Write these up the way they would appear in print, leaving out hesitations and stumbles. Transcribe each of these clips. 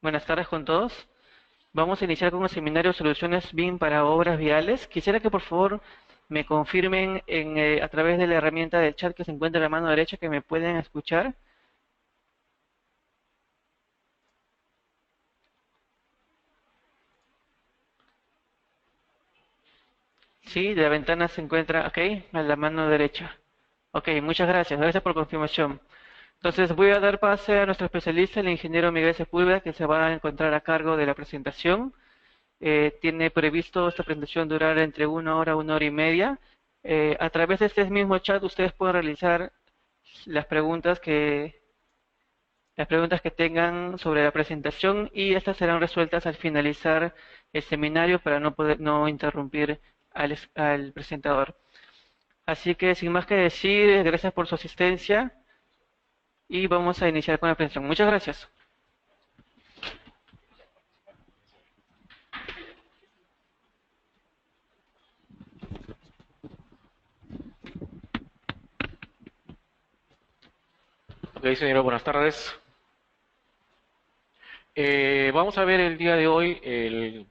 Buenas tardes con todos. Vamos a iniciar con el seminario Soluciones BIM para obras viales. Quisiera que por favor me confirmen a través de la herramienta del chat que se encuentra a la mano derecha que me pueden escuchar. Sí, la ventana se encuentra, ok, a la mano derecha. Ok, muchas gracias. Gracias por confirmación. Entonces voy a dar pase a nuestro especialista, el ingeniero Miguel Sepúlveda, que se va a encontrar a cargo de la presentación. Tiene previsto esta presentación durar entre una hora y media. A través de este mismo chat ustedes pueden realizar las preguntas las preguntas que tengan sobre la presentación y estas serán resueltas al finalizar el seminario para no interrumpir al presentador. Así que sin más que decir, gracias por su asistencia y vamos a iniciar con la presentación. Muchas gracias. Ok, señora, buenas tardes. Vamos a ver el día de hoy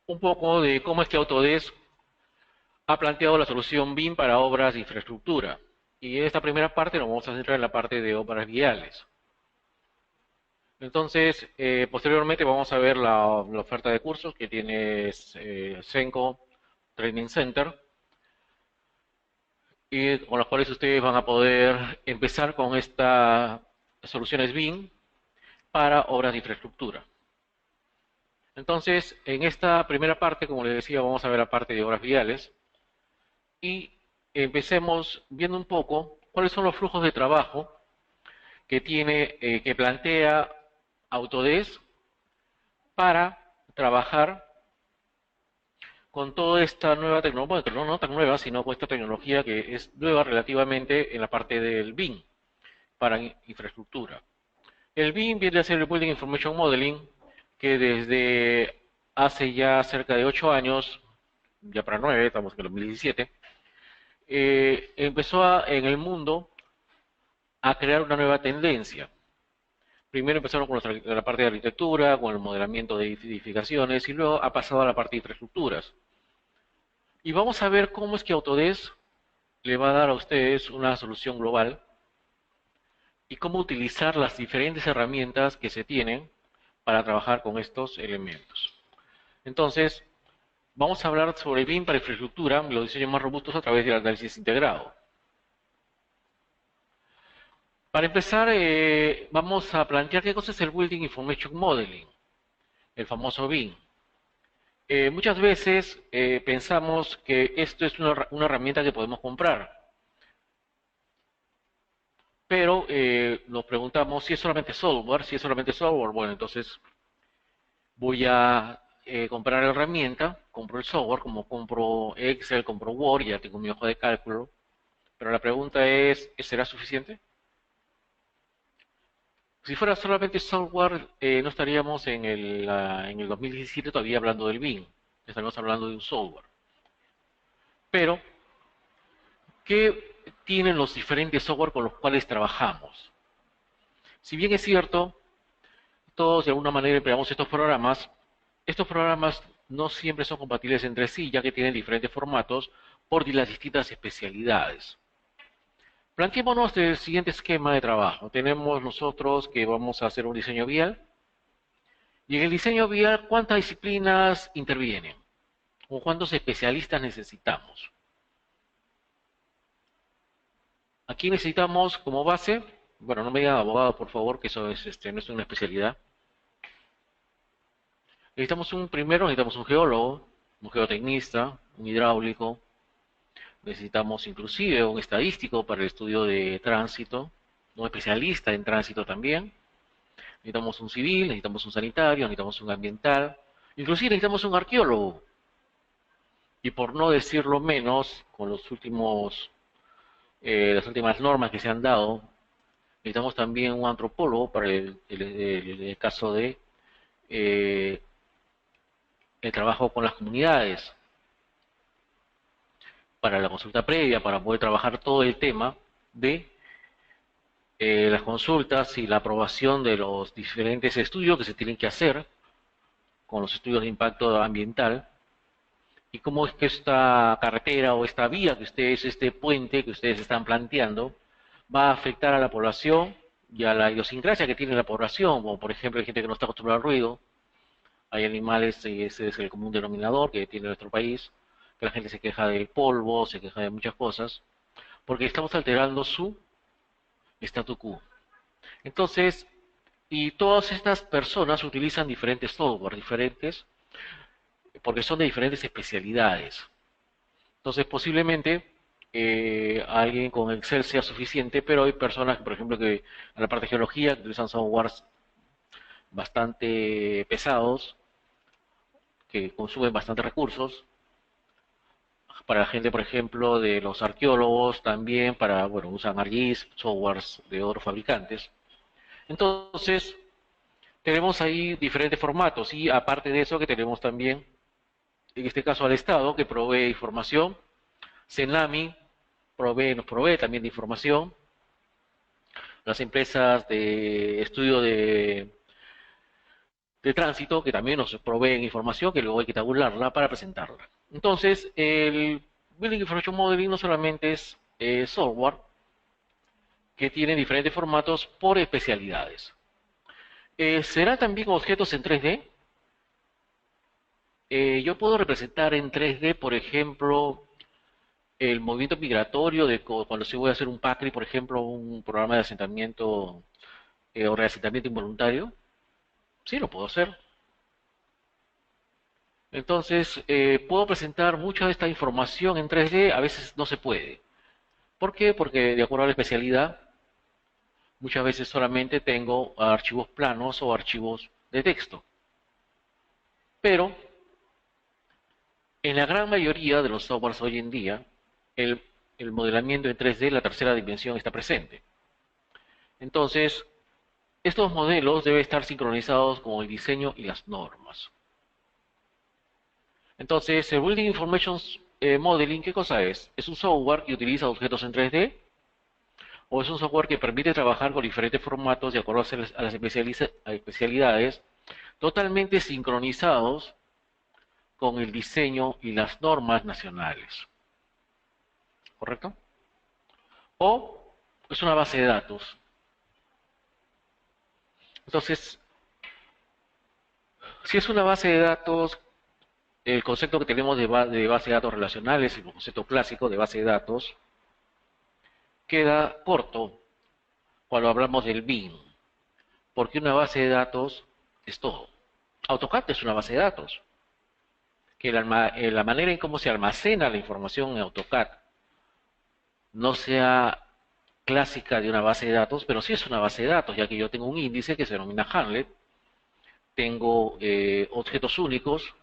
un poco de cómo es que Autodesk ha planteado la solución BIM para obras de infraestructura. Y en esta primera parte nos vamos a centrar en la parte de obras viales. Entonces, posteriormente vamos a ver la oferta de cursos que tiene Senco Training Center y con los cuales ustedes van a poder empezar con estas soluciones BIM para obras de infraestructura. Entonces, en esta primera parte, como les decía, vamos a ver la parte de obras viales y empecemos viendo un poco cuáles son los flujos de trabajo que plantea Autodesk para trabajar con toda esta nueva tecnología, bueno, no tan nueva, sino con esta tecnología que es nueva relativamente en la parte del BIM para infraestructura. El BIM viene a ser el Building Information Modeling, que desde hace ya cerca de 8 años, ya para 9, estamos en el 2017, en el mundo a crear una nueva tendencia. Primero empezaron con la parte de arquitectura, con el modelamiento de edificaciones y luego ha pasado a la parte de infraestructuras. Y vamos a ver cómo es que Autodesk le va a dar a ustedes una solución global y cómo utilizar las diferentes herramientas que se tienen para trabajar con estos elementos. Entonces, vamos a hablar sobre BIM para infraestructura y los diseños más robustos a través del análisis integrado. Para empezar, vamos a plantear qué cosa es el Building Information Modeling, el famoso BIM. Muchas veces pensamos que esto es una herramienta que podemos comprar, pero nos preguntamos si es solamente software. Si es solamente software, bueno, entonces voy a comprar la herramienta, compro el software, como compro Excel, compro Word, ya tengo mi hoja de cálculo, pero la pregunta es, ¿será suficiente? Si fuera solamente software, no estaríamos en el 2017 todavía hablando del BIM, estaríamos hablando de un software. Pero, ¿qué tienen los diferentes software con los cuales trabajamos? Si bien es cierto, todos de alguna manera empleamos estos programas no siempre son compatibles entre sí, ya que tienen diferentes formatos por las distintas especialidades. Planteémonos el siguiente esquema de trabajo. Tenemos nosotros que vamos a hacer un diseño vial. Y en el diseño vial, ¿cuántas disciplinas intervienen? ¿O cuántos especialistas necesitamos? Aquí necesitamos como base, bueno, no me digan abogado, por favor, que eso es, no es una especialidad. Necesitamos un geólogo, un geotecnista, un hidráulico. Necesitamos inclusive un estadístico para el estudio de tránsito, un especialista en tránsito también. Necesitamos un civil, necesitamos un sanitario, necesitamos un ambiental. Inclusive necesitamos un arqueólogo. Y por no decirlo menos, con las últimas normas que se han dado, necesitamos también un antropólogo para el caso de eh, el trabajo con las comunidades, para la consulta previa, para poder trabajar todo el tema de las consultas y la aprobación de los diferentes estudios que se tienen que hacer con los estudios de impacto ambiental y cómo es que esta carretera o esta vía que ustedes, este puente que ustedes están planteando, va a afectar a la población y a la idiosincrasia que tiene la población, como por ejemplo hay gente que no está acostumbrada al ruido, hay animales, y ese es el común denominador que tiene nuestro país, que la gente se queja del polvo, se queja de muchas cosas, porque estamos alterando su statu quo. Entonces, y todas estas personas utilizan diferentes software, diferentes, porque son de diferentes especialidades. Entonces, posiblemente alguien con Excel sea suficiente, pero hay personas, por ejemplo, que en la parte de geología que utilizan softwares bastante pesados, que consumen bastantes recursos. Para la gente, por ejemplo, de los arqueólogos también, para, bueno, usan ArcGIS, softwares de otros fabricantes. Entonces, tenemos ahí diferentes formatos y aparte de eso que tenemos también, en este caso al Estado, que provee información. CENAMI nos provee también de información. Las empresas de estudio de tránsito que también nos proveen información que luego hay que tabularla para presentarla. Entonces, el Building Information Modeling no solamente es software que tiene diferentes formatos por especialidades. ¿Será también objetos en 3D? Yo puedo representar en 3D, por ejemplo, el movimiento migratorio de cuando se voy a hacer un PACRI, por ejemplo, un programa de asentamiento o reasentamiento involuntario. Sí, lo puedo hacer. Entonces, puedo presentar mucha de esta información en 3D, a veces no se puede. ¿Por qué? Porque de acuerdo a la especialidad, muchas veces solamente tengo archivos planos o archivos de texto. Pero en la gran mayoría de los softwares hoy en día, el, el modelamiento en 3D, la tercera dimensión, está presente. Entonces, estos modelos deben estar sincronizados con el diseño y las normas. Entonces, el Building Information Modeling, ¿qué cosa es? ¿Es un software que utiliza objetos en 3D? ¿O es un software que permite trabajar con diferentes formatos de acuerdo a las especialidades, totalmente sincronizados con el diseño y las normas nacionales? ¿Correcto? ¿O es una base de datos? Entonces, si es una base de datos, el concepto que tenemos de base de datos relacionales, el concepto clásico de base de datos, queda corto cuando hablamos del BIM, porque una base de datos es todo. AutoCAD es una base de datos, que la manera en cómo se almacena la información en AutoCAD no sea clásica de una base de datos, pero sí es una base de datos, ya que yo tengo un índice que se denomina Hamlet, tengo objetos únicos,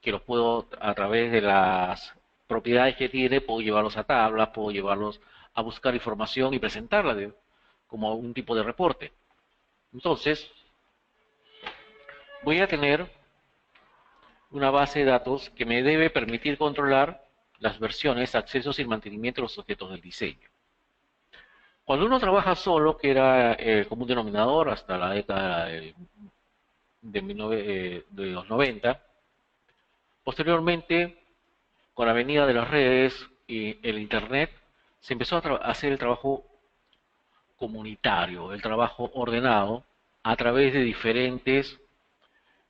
que los puedo, a través de las propiedades que tiene, puedo llevarlos a tablas, puedo llevarlos a buscar información y presentarla como un tipo de reporte. Entonces, voy a tener una base de datos que me debe permitir controlar las versiones, accesos y mantenimiento de los objetos del diseño. Cuando uno trabaja solo, que era el común denominador hasta la década de los 90, posteriormente, con la venida de las redes y el Internet, se empezó a hacer el trabajo comunitario, el trabajo ordenado, a través de diferentes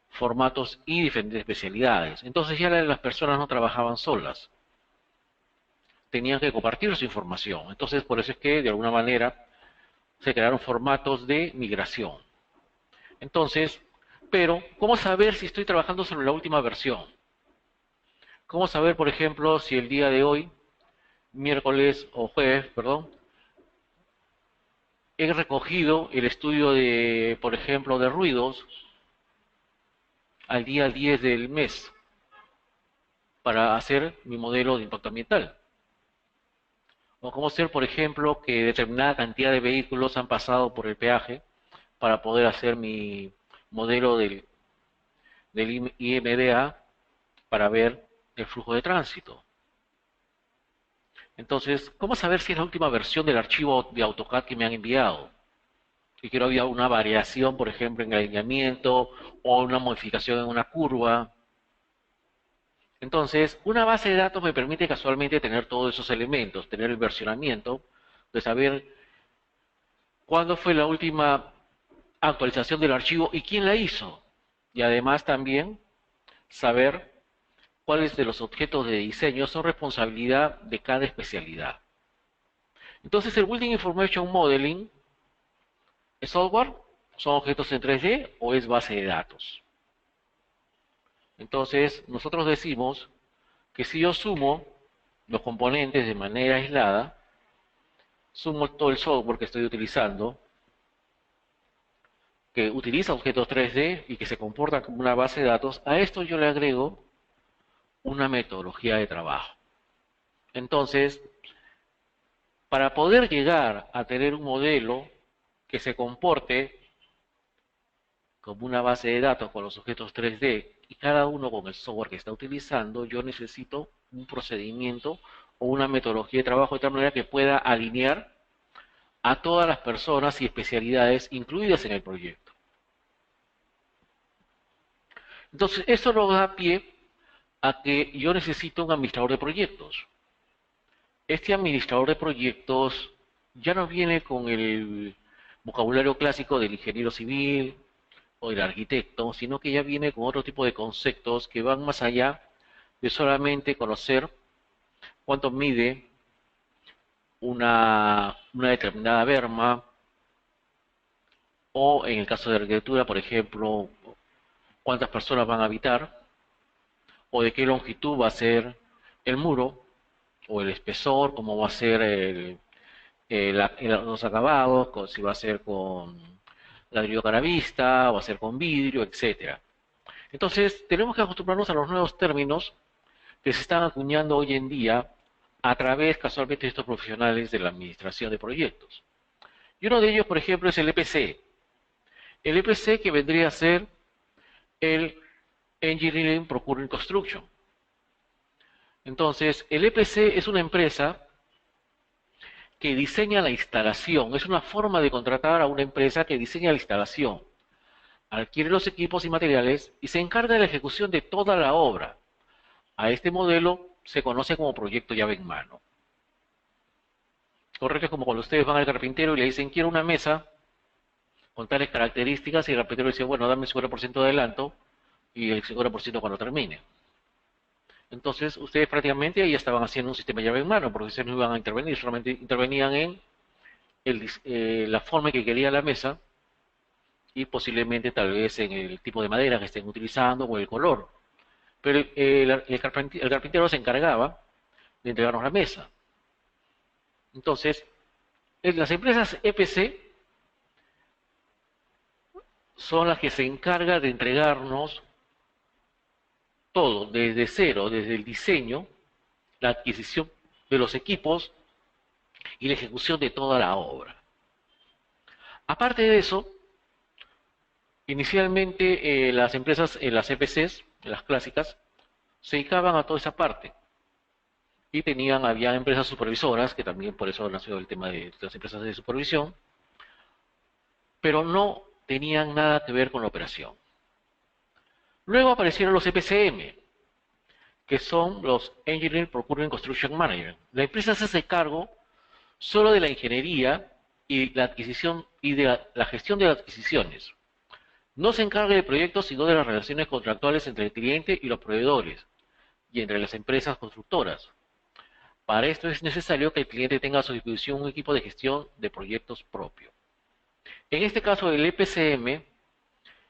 formatos y diferentes especialidades. Entonces ya las personas no trabajaban solas, tenían que compartir su información. Entonces por eso es que de alguna manera se crearon formatos de migración. Entonces, pero ¿cómo saber si estoy trabajando sobre la última versión? ¿Cómo saber, por ejemplo, si el día de hoy, miércoles o jueves, perdón, he recogido el estudio de, por ejemplo, de ruidos al día 10 del mes para hacer mi modelo de impacto ambiental? O cómo ser, por ejemplo, que determinada cantidad de vehículos han pasado por el peaje para poder hacer mi modelo del IMDA para ver el flujo de tránsito. Entonces, ¿cómo saber si es la última versión del archivo de AutoCAD que me han enviado? Si quiero había una variación, por ejemplo, en el alineamiento o una modificación en una curva. Entonces, una base de datos me permite casualmente tener todos esos elementos, tener el versionamiento, de saber cuándo fue la última actualización del archivo y quién la hizo. Y además también saber cuáles de los objetos de diseño son responsabilidad de cada especialidad. Entonces, el Building Information Modeling es software, son objetos en 3D o es base de datos. Entonces, nosotros decimos que si yo sumo los componentes de manera aislada, sumo todo el software que estoy utilizando, que utiliza objetos 3D y que se comporta como una base de datos, a esto yo le agrego una metodología de trabajo. Entonces, para poder llegar a tener un modelo que se comporte como una base de datos con los objetos 3D y cada uno con el software que está utilizando, yo necesito un procedimiento o una metodología de trabajo de tal manera que pueda alinear a todas las personas y especialidades incluidas en el proyecto. Entonces, eso nos da pie a que yo necesito un administrador de proyectos. Este administrador de proyectos ya no viene con el vocabulario clásico del ingeniero civil o del arquitecto, sino que ya viene con otro tipo de conceptos que van más allá de solamente conocer cuánto mide una determinada berma, o en el caso de arquitectura, por ejemplo, cuántas personas van a habitar, o de qué longitud va a ser el muro, o el espesor, cómo va a ser los acabados, si va a ser con ladrillo caravista, o va a ser con vidrio, etcétera. Entonces, tenemos que acostumbrarnos a los nuevos términos que se están acuñando hoy en día a través, casualmente, de estos profesionales de la administración de proyectos. Y uno de ellos, por ejemplo, es el EPC. El EPC que vendría a ser el Engineering Procurement Construction. Entonces, el EPC es una empresa que diseña la instalación, es una forma de contratar a una empresa que diseña la instalación, adquiere los equipos y materiales y se encarga de la ejecución de toda la obra. A este modelo se conoce como proyecto llave en mano. Correcto, es como cuando ustedes van al carpintero y le dicen, quiero una mesa con tales características, y el carpintero dice, bueno, dame el 50% de adelanto y el 50% cuando termine. Entonces, ustedes prácticamente ahí estaban haciendo un sistema llave en mano, porque ustedes no iban a intervenir, solamente intervenían en la forma que quería la mesa y posiblemente tal vez en el tipo de madera que estén utilizando o el color. Pero el carpintero se encargaba de entregarnos la mesa. Entonces, las empresas EPC son las que se encargan de entregarnos todo, desde cero, desde el diseño, la adquisición de los equipos y la ejecución de toda la obra. Aparte de eso, inicialmente las empresas, las EPCs, las clásicas, se dedicaban a toda esa parte. Y había empresas supervisoras, que también por eso nació el tema de las empresas de supervisión, pero no tenían nada que ver con la operación. Luego aparecieron los EPCM, que son los Engineering Procurement Construction Manager. La empresa se hace cargo solo de la ingeniería y la adquisición y de la gestión de las adquisiciones. No se encarga de proyectos, sino de las relaciones contractuales entre el cliente y los proveedores, y entre las empresas constructoras. Para esto es necesario que el cliente tenga a su disposición un equipo de gestión de proyectos propio. En este caso, el EPCM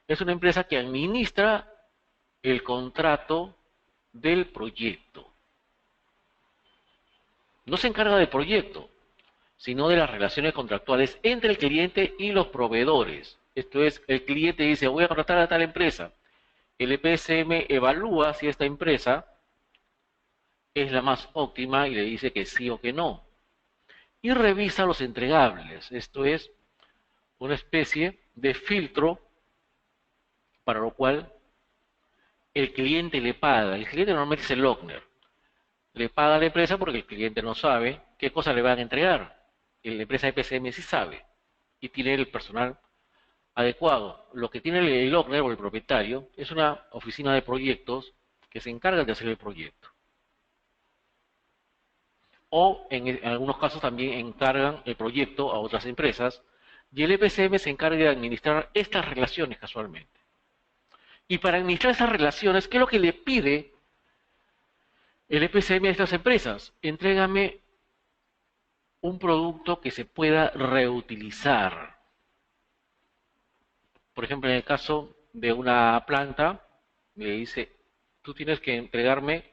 es una empresa que administra el contrato del proyecto. No se encarga del proyecto, sino de las relaciones contractuales entre el cliente y los proveedores. Esto es, el cliente dice, voy a contratar a tal empresa. El EPCM evalúa si esta empresa es la más óptima y le dice que sí o que no. Y revisa los entregables. Esto es una especie de filtro para lo cual el cliente le paga. El cliente normalmente es el Lochner. le paga a la empresa porque el cliente no sabe qué cosa le van a entregar. La empresa de PCM sí sabe y tiene el personal adecuado. Lo que tiene el owner o el propietario es una oficina de proyectos que se encarga de hacer el proyecto. O en algunos casos también encargan el proyecto a otras empresas y el EPCM se encarga de administrar estas relaciones casualmente. Y para administrar esas relaciones, ¿qué es lo que le pide el EPCM a estas empresas? Entrégame un producto que se pueda reutilizar. Por ejemplo, en el caso de una planta, me dice, tú tienes que entregarme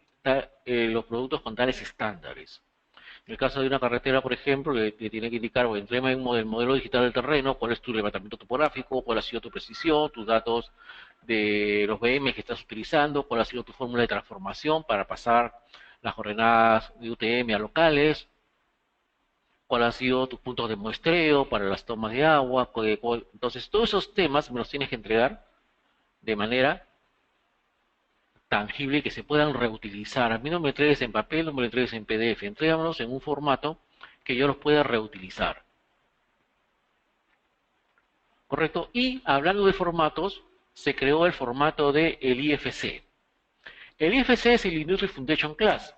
los productos con tales estándares. En el caso de una carretera, por ejemplo, le tiene que indicar, o entrégame el modelo digital del terreno, cuál es tu levantamiento topográfico, cuál ha sido tu precisión, tus datos de los VM que estás utilizando, cuál ha sido tu fórmula de transformación para pasar las coordenadas de UTM a locales, cuál ha sido tus puntos de muestreo para las tomas de agua. Entonces, todos esos temas me los tienes que entregar de manera tangible y que se puedan reutilizar. A mí no me entregues en papel, no me lo entregues en PDF, entrégamelos en un formato que yo los pueda reutilizar. ¿Correcto? Y hablando de formatos, se creó el formato del IFC. El IFC es el Industry Foundation Class,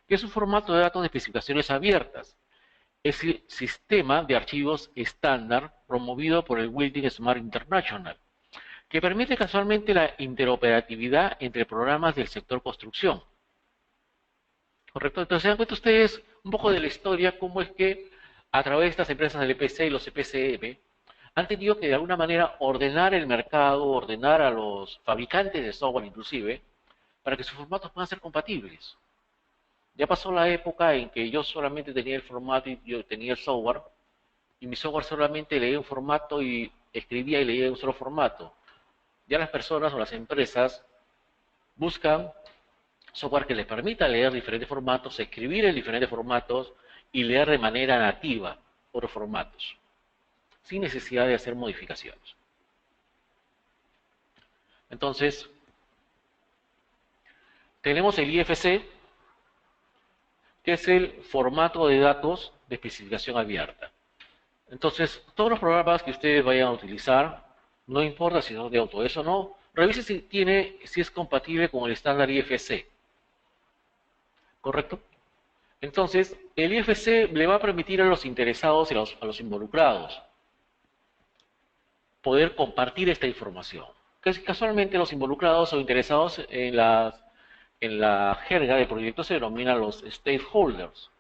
que es un formato de datos de especificaciones abiertas. Es el sistema de archivos estándar promovido por el Building Smart International, que permite casualmente la interoperatividad entre programas del sector construcción. ¿Correcto? Entonces, se dan cuenta ustedes un poco de la historia, cómo es que a través de estas empresas del EPC y los EPCM han tenido que de alguna manera ordenar el mercado, ordenar a los fabricantes de software inclusive, para que sus formatos puedan ser compatibles. Ya pasó la época en que yo solamente tenía el formato y yo tenía el software, y mi software solamente leía un formato y escribía y leía un solo formato. Ya las personas o las empresas buscan software que les permita leer diferentes formatos, escribir en diferentes formatos y leer de manera nativa otros formatos, sin necesidad de hacer modificaciones. Entonces, tenemos el IFC, que es el formato de datos de especificación abierta. Entonces, todos los programas que ustedes vayan a utilizar, no importa si son de Autodesk o no, revise si es compatible con el estándar IFC. ¿Correcto? Entonces, el IFC le va a permitir a los interesados y a los involucrados poder compartir esta información. Casualmente los involucrados o interesados en la jerga de proyectos se denominan los stakeholders,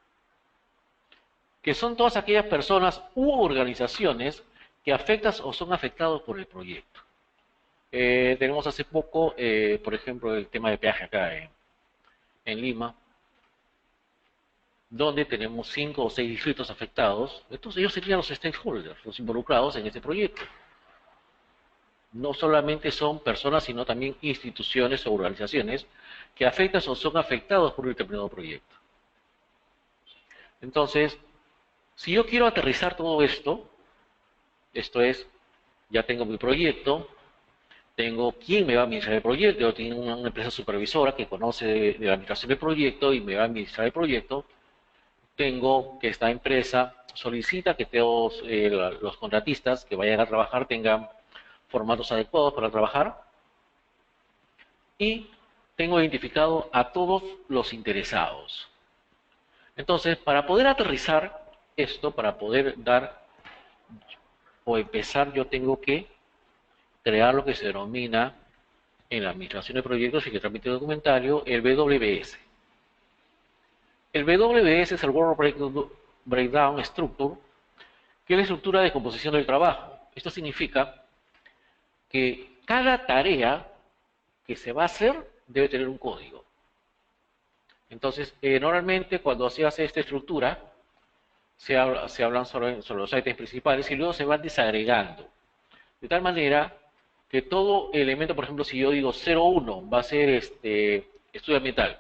que son todas aquellas personas u organizaciones que afectan o son afectados por el proyecto. Tenemos hace poco, por ejemplo, el tema de peaje acá en Lima, donde tenemos 5 o 6 distritos afectados. Entonces ellos serían los stakeholders, los involucrados en este proyecto. No solamente son personas, sino también instituciones o organizaciones que afectan o son afectados por un determinado proyecto. Entonces, si yo quiero aterrizar todo esto es, ya tengo mi proyecto, tengo quién me va a administrar el proyecto, yo tengo una empresa supervisora que conoce de la administración del proyecto y me va a administrar el proyecto, tengo que esta empresa solicita que todos los contratistas que vayan a trabajar tengan formatos adecuados para trabajar y tengo identificado a todos los interesados. Entonces, para poder aterrizar esto, para poder dar o empezar, yo tengo que crear lo que se denomina en la administración de proyectos y que tramite documentario el WBS. El WBS es el Work Breakdown Structure, que es la estructura de composición del trabajo. Esto significa que cada tarea que se va a hacer debe tener un código. Entonces, normalmente cuando se hace esta estructura, se hablan sobre los ítems principales y luego se van desagregando. De tal manera que todo elemento, por ejemplo, si yo digo 01 va a ser estudio ambiental.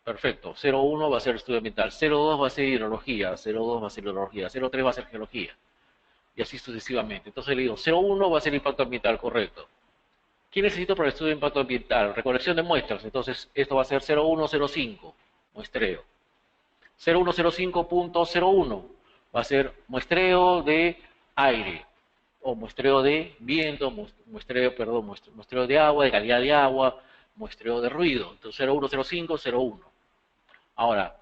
Perfecto, 01 va a ser estudio ambiental, 02 va a ser hidrología, 02 va a ser hidrología, 03 va a ser geología. Y así sucesivamente. Entonces le digo, 01 va a ser impacto ambiental, correcto. ¿Qué necesito para el estudio de impacto ambiental? Recolección de muestras. Entonces esto va a ser 0105. muestreo. 0105.01 va a ser muestreo de aire, o muestreo de viento, muestreo de agua, de calidad de agua, muestreo de ruido. Entonces 0105, 01. Ahora,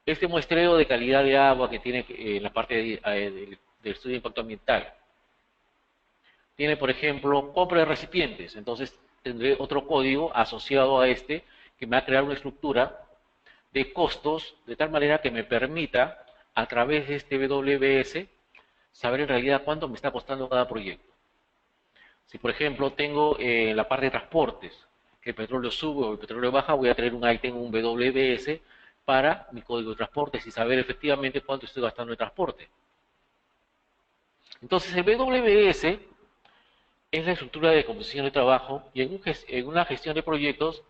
este muestreo de calidad de agua que tiene en la parte del estudio de impacto ambiental, tiene, por ejemplo, compra de recipientes. Entonces tendré otro código asociado a este que me va a crear una estructura de costos de tal manera que me permita, a través de este WBS, saber en realidad cuánto me está costando cada proyecto. Si, por ejemplo, tengo la parte de transportes, que el petróleo sube o el petróleo baja, voy a tener un ítem, un WBS, para mi código de transportes y saber efectivamente cuánto estoy gastando en transporte. Entonces, el WBS es la estructura de composición de trabajo y en una gestión de proyectos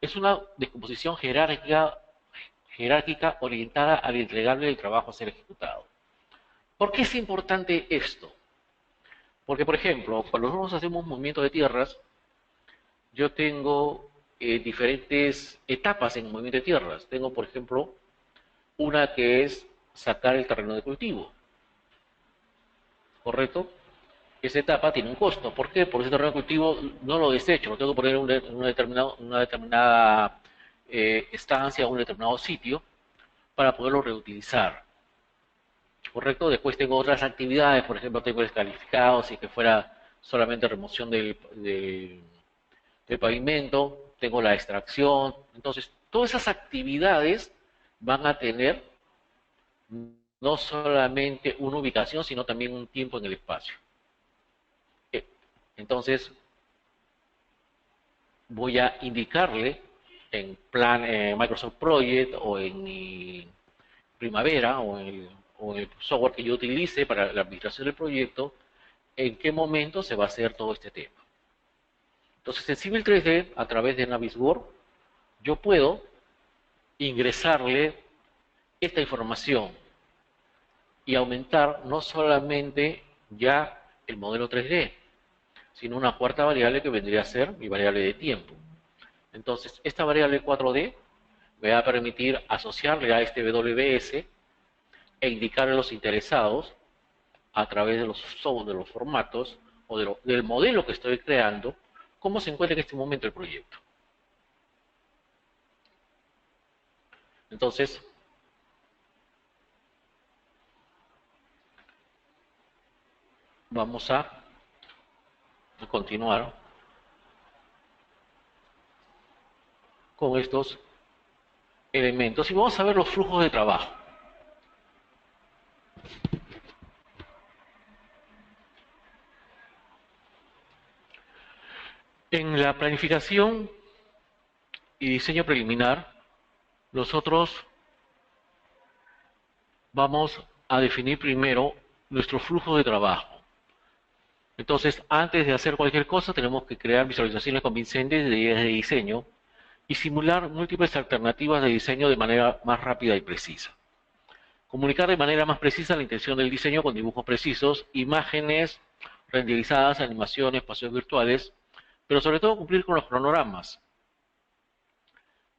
es una descomposición jerárquica orientada al entregable del trabajo a ser ejecutado. ¿Por qué es importante esto? Porque, por ejemplo, cuando nosotros hacemos movimiento de tierras, yo tengo diferentes etapas en el movimiento de tierras. Tengo, por ejemplo, una que es sacar el terreno de cultivo, ¿correcto? Esa etapa tiene un costo. ¿Por qué? Porque ese terreno de cultivo no lo desecho, lo tengo que poner en una determinada estancia o un determinado sitio para poderlo reutilizar. ¿Correcto? Después tengo otras actividades, por ejemplo, tengo descalificados, si que fuera solamente remoción del pavimento, tengo la extracción. Entonces, todas esas actividades van a tener no solamente una ubicación, sino también un tiempo en el espacio. Entonces, voy a indicarle en plan Microsoft Project o en mi Primavera o en el software que yo utilice para la administración del proyecto, en qué momento se va a hacer todo este tema. Entonces, en Civil 3D, a través de Navisworks, yo puedo ingresarle esta información y aumentar no solamente ya el modelo 3D, sino una cuarta variable que vendría a ser mi variable de tiempo. Entonces, esta variable 4D me va a permitir asociarle a este WBS e indicarle a los interesados, a través de los formatos o del modelo que estoy creando, cómo se encuentra en este momento el proyecto. Entonces, vamos a continuar con estos elementos y vamos a ver los flujos de trabajo. En la planificación y diseño preliminar, nosotros vamos a definir primero nuestro flujo de trabajo. Entonces, antes de hacer cualquier cosa, tenemos que crear visualizaciones convincentes de ideas de diseño y simular múltiples alternativas de diseño de manera más rápida y precisa. Comunicar de manera más precisa la intención del diseño con dibujos precisos, imágenes renderizadas, animaciones, paseos virtuales, pero sobre todo cumplir con los cronogramas.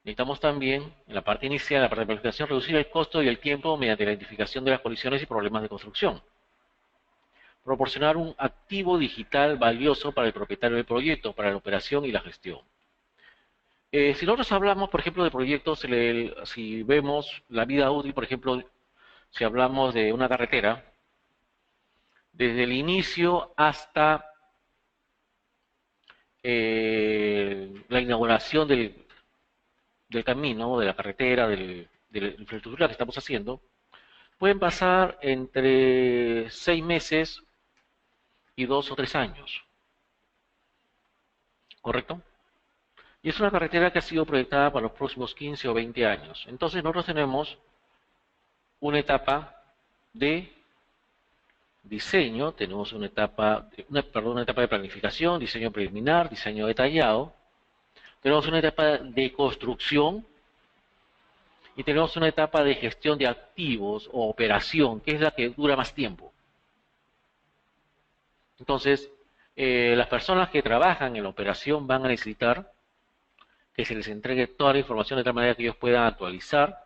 Necesitamos también, en la parte inicial, en la parte de planificación, reducir el costo y el tiempo mediante la identificación de las colisiones y problemas de construcción. Proporcionar un activo digital valioso para el propietario del proyecto, para la operación y la gestión. Si nosotros hablamos, por ejemplo, de proyectos, si vemos la vida útil, por ejemplo, si hablamos de una carretera, desde el inicio hasta la inauguración del camino, de la carretera, de la infraestructura que estamos haciendo, pueden pasar entre 6 meses y 2 o 3 años. ¿Correcto? Y es una carretera que ha sido proyectada para los próximos 15 o 20 años. Entonces nosotros tenemos una etapa de diseño, tenemos una etapa de planificación, diseño preliminar, diseño detallado, tenemos una etapa de construcción y tenemos una etapa de gestión de activos o operación, que es la que dura más tiempo. Entonces, las personas que trabajan en la operación van a necesitar que se les entregue toda la información de tal manera que ellos puedan actualizar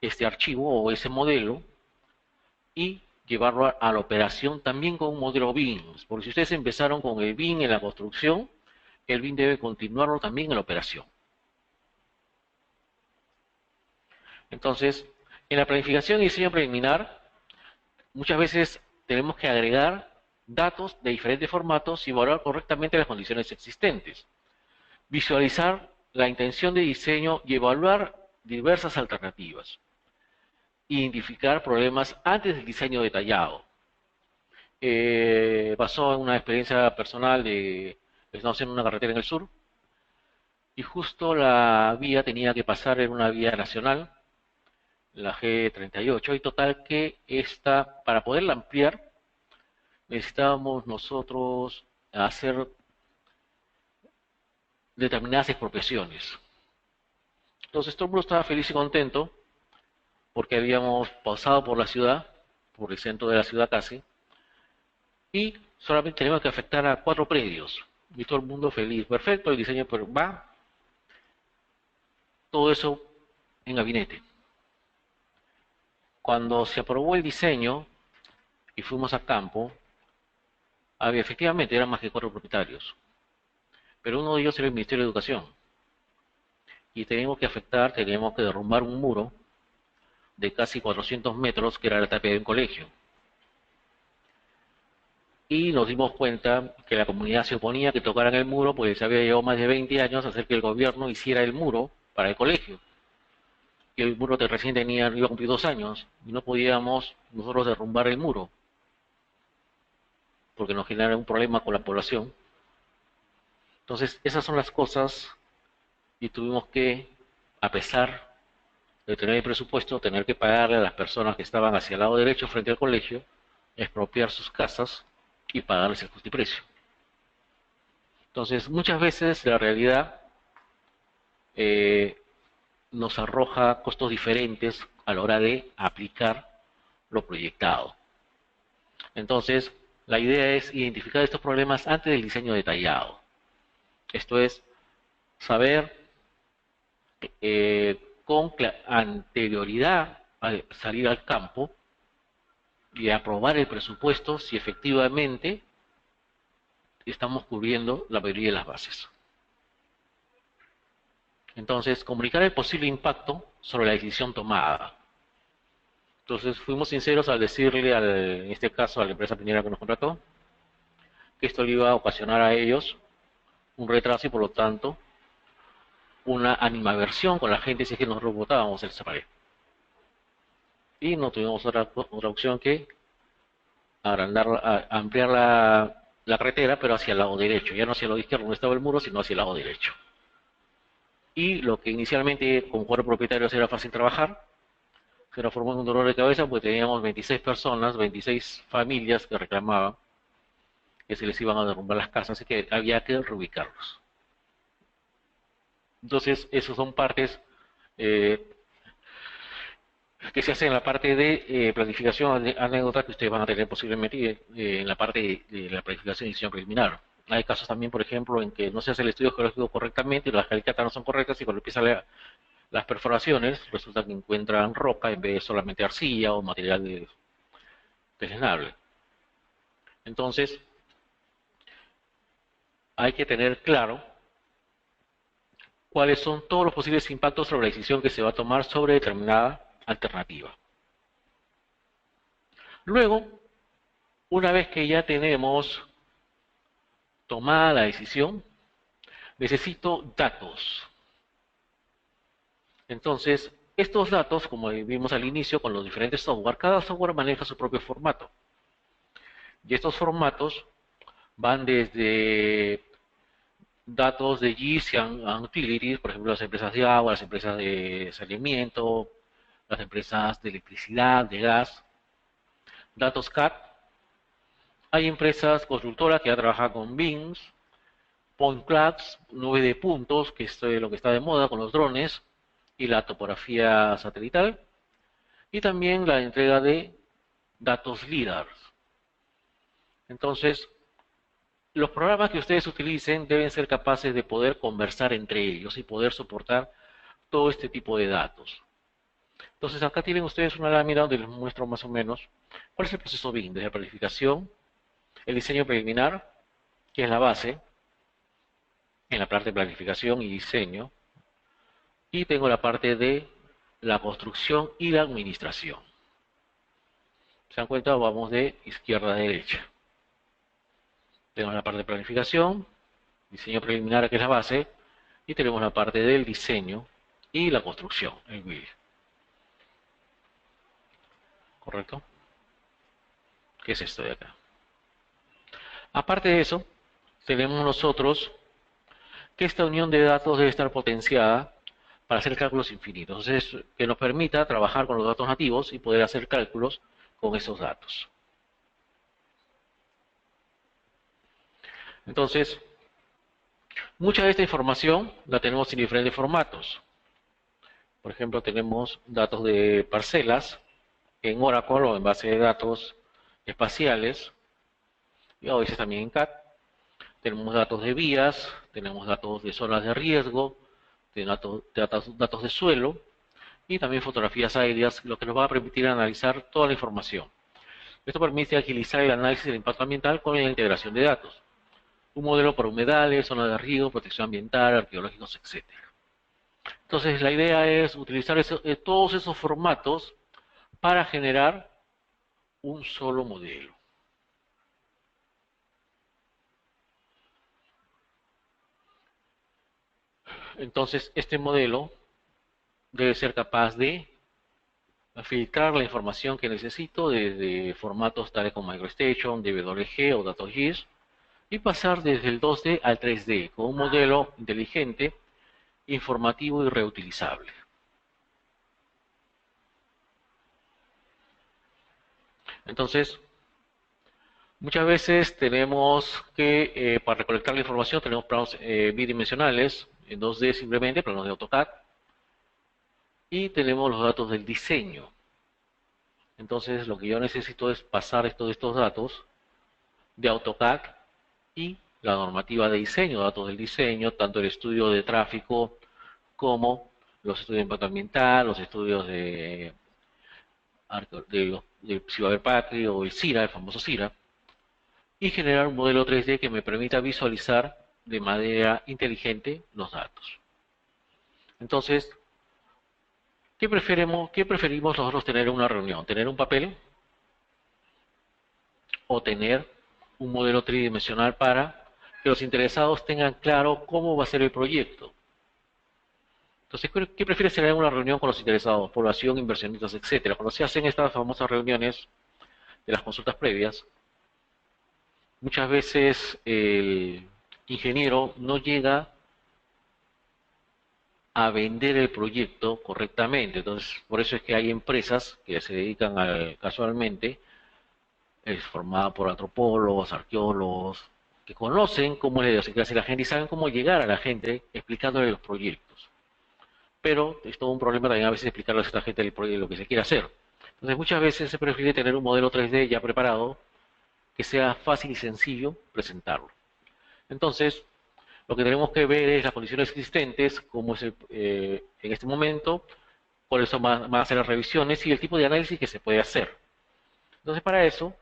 este archivo o ese modelo y llevarlo a la operación también con un modelo BIM. Porque si ustedes empezaron con el BIM en la construcción, el BIM debe continuarlo también en la operación. Entonces, en la planificación y diseño preliminar, muchas veces tenemos que agregar datos de diferentes formatos y evaluar correctamente las condiciones existentes. Visualizar la intención de diseño y evaluar diversas alternativas. Identificar problemas antes del diseño detallado. Pasó en una experiencia personal de estamos en una carretera en el sur y justo la vía tenía que pasar en una vía nacional, la G38, y total que esta, para poderla ampliar, necesitábamos nosotros hacer determinadas expropiaciones. Entonces todo el mundo estaba feliz y contento porque habíamos pasado por la ciudad, por el centro de la ciudad casi, y solamente teníamos que afectar a 4 predios. Y todo el mundo feliz. Perfecto, el diseño pero va. Todo eso en gabinete. Cuando se aprobó el diseño y fuimos a campo, había, efectivamente eran más que 4 propietarios. Pero uno de ellos era el Ministerio de Educación. Y teníamos que derrumbar un muro de casi 400 metros que era la tapia de un colegio. Y nos dimos cuenta que la comunidad se oponía a que tocaran el muro, pues había llevado más de 20 años a hacer que el gobierno hiciera el muro para el colegio. Y el muro que recién iba a cumplir 2 años, y no podíamos nosotros derrumbar el muro, porque nos genera un problema con la población. Entonces, esas son las cosas, y tuvimos que, a pesar de tener el presupuesto, tener que pagarle a las personas que estaban hacia el lado derecho frente al colegio, expropiar sus casas y pagarles el justiprecio. Entonces, muchas veces la realidad nos arroja costos diferentes a la hora de aplicar lo proyectado. Entonces, la idea es identificar estos problemas antes del diseño detallado. Esto es saber con anterioridad a salir al campo y aprobar el presupuesto si efectivamente estamos cubriendo la mayoría de las bases. Entonces, comunicar el posible impacto sobre la decisión tomada. Entonces, fuimos sinceros al decirle, en este caso, a la empresa minera que nos contrató, que esto le iba a ocasionar a ellos un retraso y, por lo tanto, una animadversión con la gente si es que nosotros votábamos el pared. Y no tuvimos otra opción que ampliar la carretera, pero hacia el lado derecho, ya no hacia el lado izquierdo donde estaba el muro, sino hacia el lado derecho. Y lo que inicialmente con 4 propietarios era fácil trabajar, se nos formó un dolor de cabeza, pues teníamos 26 personas, 26 familias que reclamaban que se les iban a derrumbar las casas y que había que reubicarlos. Entonces, esas son partes que se hacen en la parte de planificación, anécdotas que ustedes van a tener posiblemente en la parte de la planificación y diseño preliminar. Hay casos también, por ejemplo, en que no se hace el estudio geológico correctamente y las calicatas no son correctas y cuando empiezan las perforaciones resulta que encuentran roca en vez de solamente arcilla o material drenable. Entonces, hay que tener claro cuáles son todos los posibles impactos sobre la decisión que se va a tomar sobre determinada alternativa. Luego, una vez que ya tenemos tomada la decisión, necesito datos. Entonces, estos datos, como vimos al inicio con los diferentes software, cada software maneja su propio formato. Y estos formatos van desde datos de GIS and Utilities, por ejemplo, las empresas de agua, las empresas de saneamiento, las empresas de electricidad, de gas, datos CAD. Hay empresas constructoras que ya trabajan con BIMs, point clouds, nube de puntos, que es lo que está de moda con los drones, y la topografía satelital, y también la entrega de datos LIDAR. Entonces, los programas que ustedes utilicen deben ser capaces de poder conversar entre ellos y poder soportar todo este tipo de datos. Entonces acá tienen ustedes una lámina donde les muestro más o menos cuál es el proceso BIM, desde la planificación, el diseño preliminar, que es la base, en la parte de planificación y diseño, y tengo la parte de la construcción y la administración. ¿Se dan cuenta? Vamos de izquierda a derecha. Tenemos la parte de planificación, diseño preliminar, que es la base, y tenemos la parte del diseño y la construcción, el build. ¿Correcto? ¿Qué es esto de acá? Aparte de eso, tenemos nosotros que esta unión de datos debe estar potenciada para hacer cálculos infinitos. Entonces, que nos permita trabajar con los datos nativos y poder hacer cálculos con esos datos. Entonces, mucha de esta información la tenemos en diferentes formatos. Por ejemplo, tenemos datos de parcelas en Oracle o en base de datos espaciales, y a veces también en CAD. Tenemos datos de vías, tenemos datos de zonas de riesgo, datos de suelo y también fotografías aéreas, lo que nos va a permitir analizar toda la información. Esto permite agilizar el análisis del impacto ambiental con la integración de datos. Un modelo para humedales, zonas de riego, protección ambiental, arqueológicos, etc. Entonces la idea es utilizar todos esos formatos para generar un solo modelo. Entonces este modelo debe ser capaz de filtrar la información que necesito desde formatos tales como MicroStation, DWG o DataGIS y pasar desde el 2D al 3D con un modelo inteligente, informativo y reutilizable. Entonces, muchas veces tenemos que, para recolectar la información, tenemos planos bidimensionales, en 2D simplemente, planos de AutoCAD, y tenemos los datos del diseño. Entonces, lo que yo necesito es pasar estos datos de AutoCAD y la normativa de diseño, datos del diseño, tanto el estudio de tráfico como los estudios de impacto ambiental, los estudios de si va a haber PACRI o el CIRA, el famoso CIRA, y generar un modelo 3D que me permita visualizar de manera inteligente los datos. Entonces, ¿qué preferimos nosotros tener en una reunión? ¿Tener un papel o tener un modelo tridimensional para que los interesados tengan claro cómo va a ser el proyecto? Entonces, ¿qué prefieres tener en una reunión con los interesados? Población, inversionistas, etcétera. Cuando se hacen estas famosas reuniones de las consultas previas, muchas veces el ingeniero no llega a vender el proyecto correctamente. Entonces, por eso es que hay empresas que se dedican casualmente, es formada por antropólogos, arqueólogos, que conocen cómo es la idiosincrasia de la gente y saben cómo llegar a la gente explicándole los proyectos. Pero es todo un problema también a veces explicarle a esta gente lo que se quiere hacer. Entonces, muchas veces se prefiere tener un modelo 3D ya preparado, que sea fácil y sencillo presentarlo. Entonces, lo que tenemos que ver es las condiciones existentes, cómo es en este momento, cuáles van a ser las revisiones y el tipo de análisis que se puede hacer. Entonces, para eso,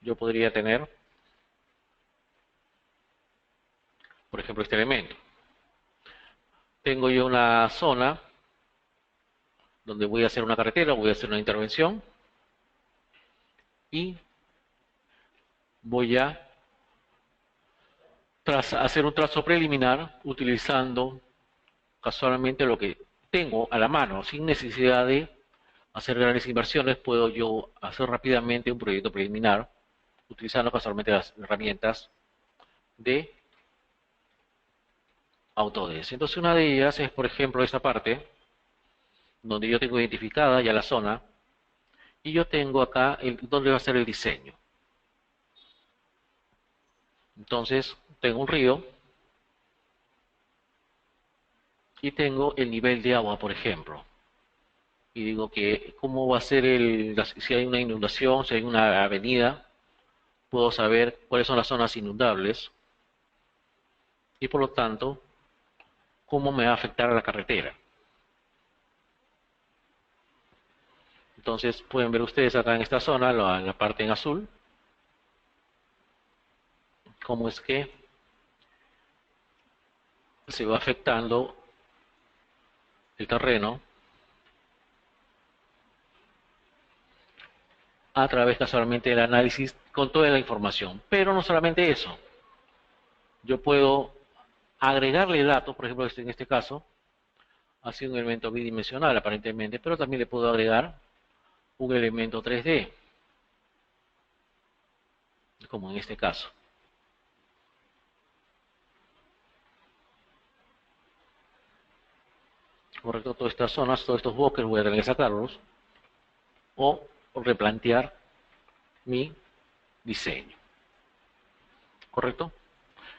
yo podría tener, por ejemplo, este elemento. Tengo yo una zona donde voy a hacer una carretera, voy a hacer una intervención y voy a hacer un trazo preliminar utilizando casualmente lo que tengo a la mano, sin necesidad de hacer grandes inversiones. Puedo yo hacer rápidamente un proyecto preliminar utilizando casualmente las herramientas de Autodesk. Entonces una de ellas es, por ejemplo, esta parte donde yo tengo identificada ya la zona y yo tengo acá donde va a ser el diseño. Entonces tengo un río y tengo el nivel de agua, por ejemplo. Y digo que cómo va a ser si hay una inundación, si hay una avenida puedo saber cuáles son las zonas inundables y por lo tanto cómo me va a afectar a la carretera. Entonces pueden ver ustedes acá en esta zona, la parte en azul, cómo es que se va afectando el terreno a través casualmente del análisis con toda la información. Pero no solamente eso, yo puedo agregarle datos, por ejemplo en este caso ha sido un elemento bidimensional aparentemente, pero también le puedo agregar un elemento 3D, como en este caso. Correcto, todas estas zonas, todos estos bosques voy a tener que sacarlos o replantear mi diseño. ¿Correcto?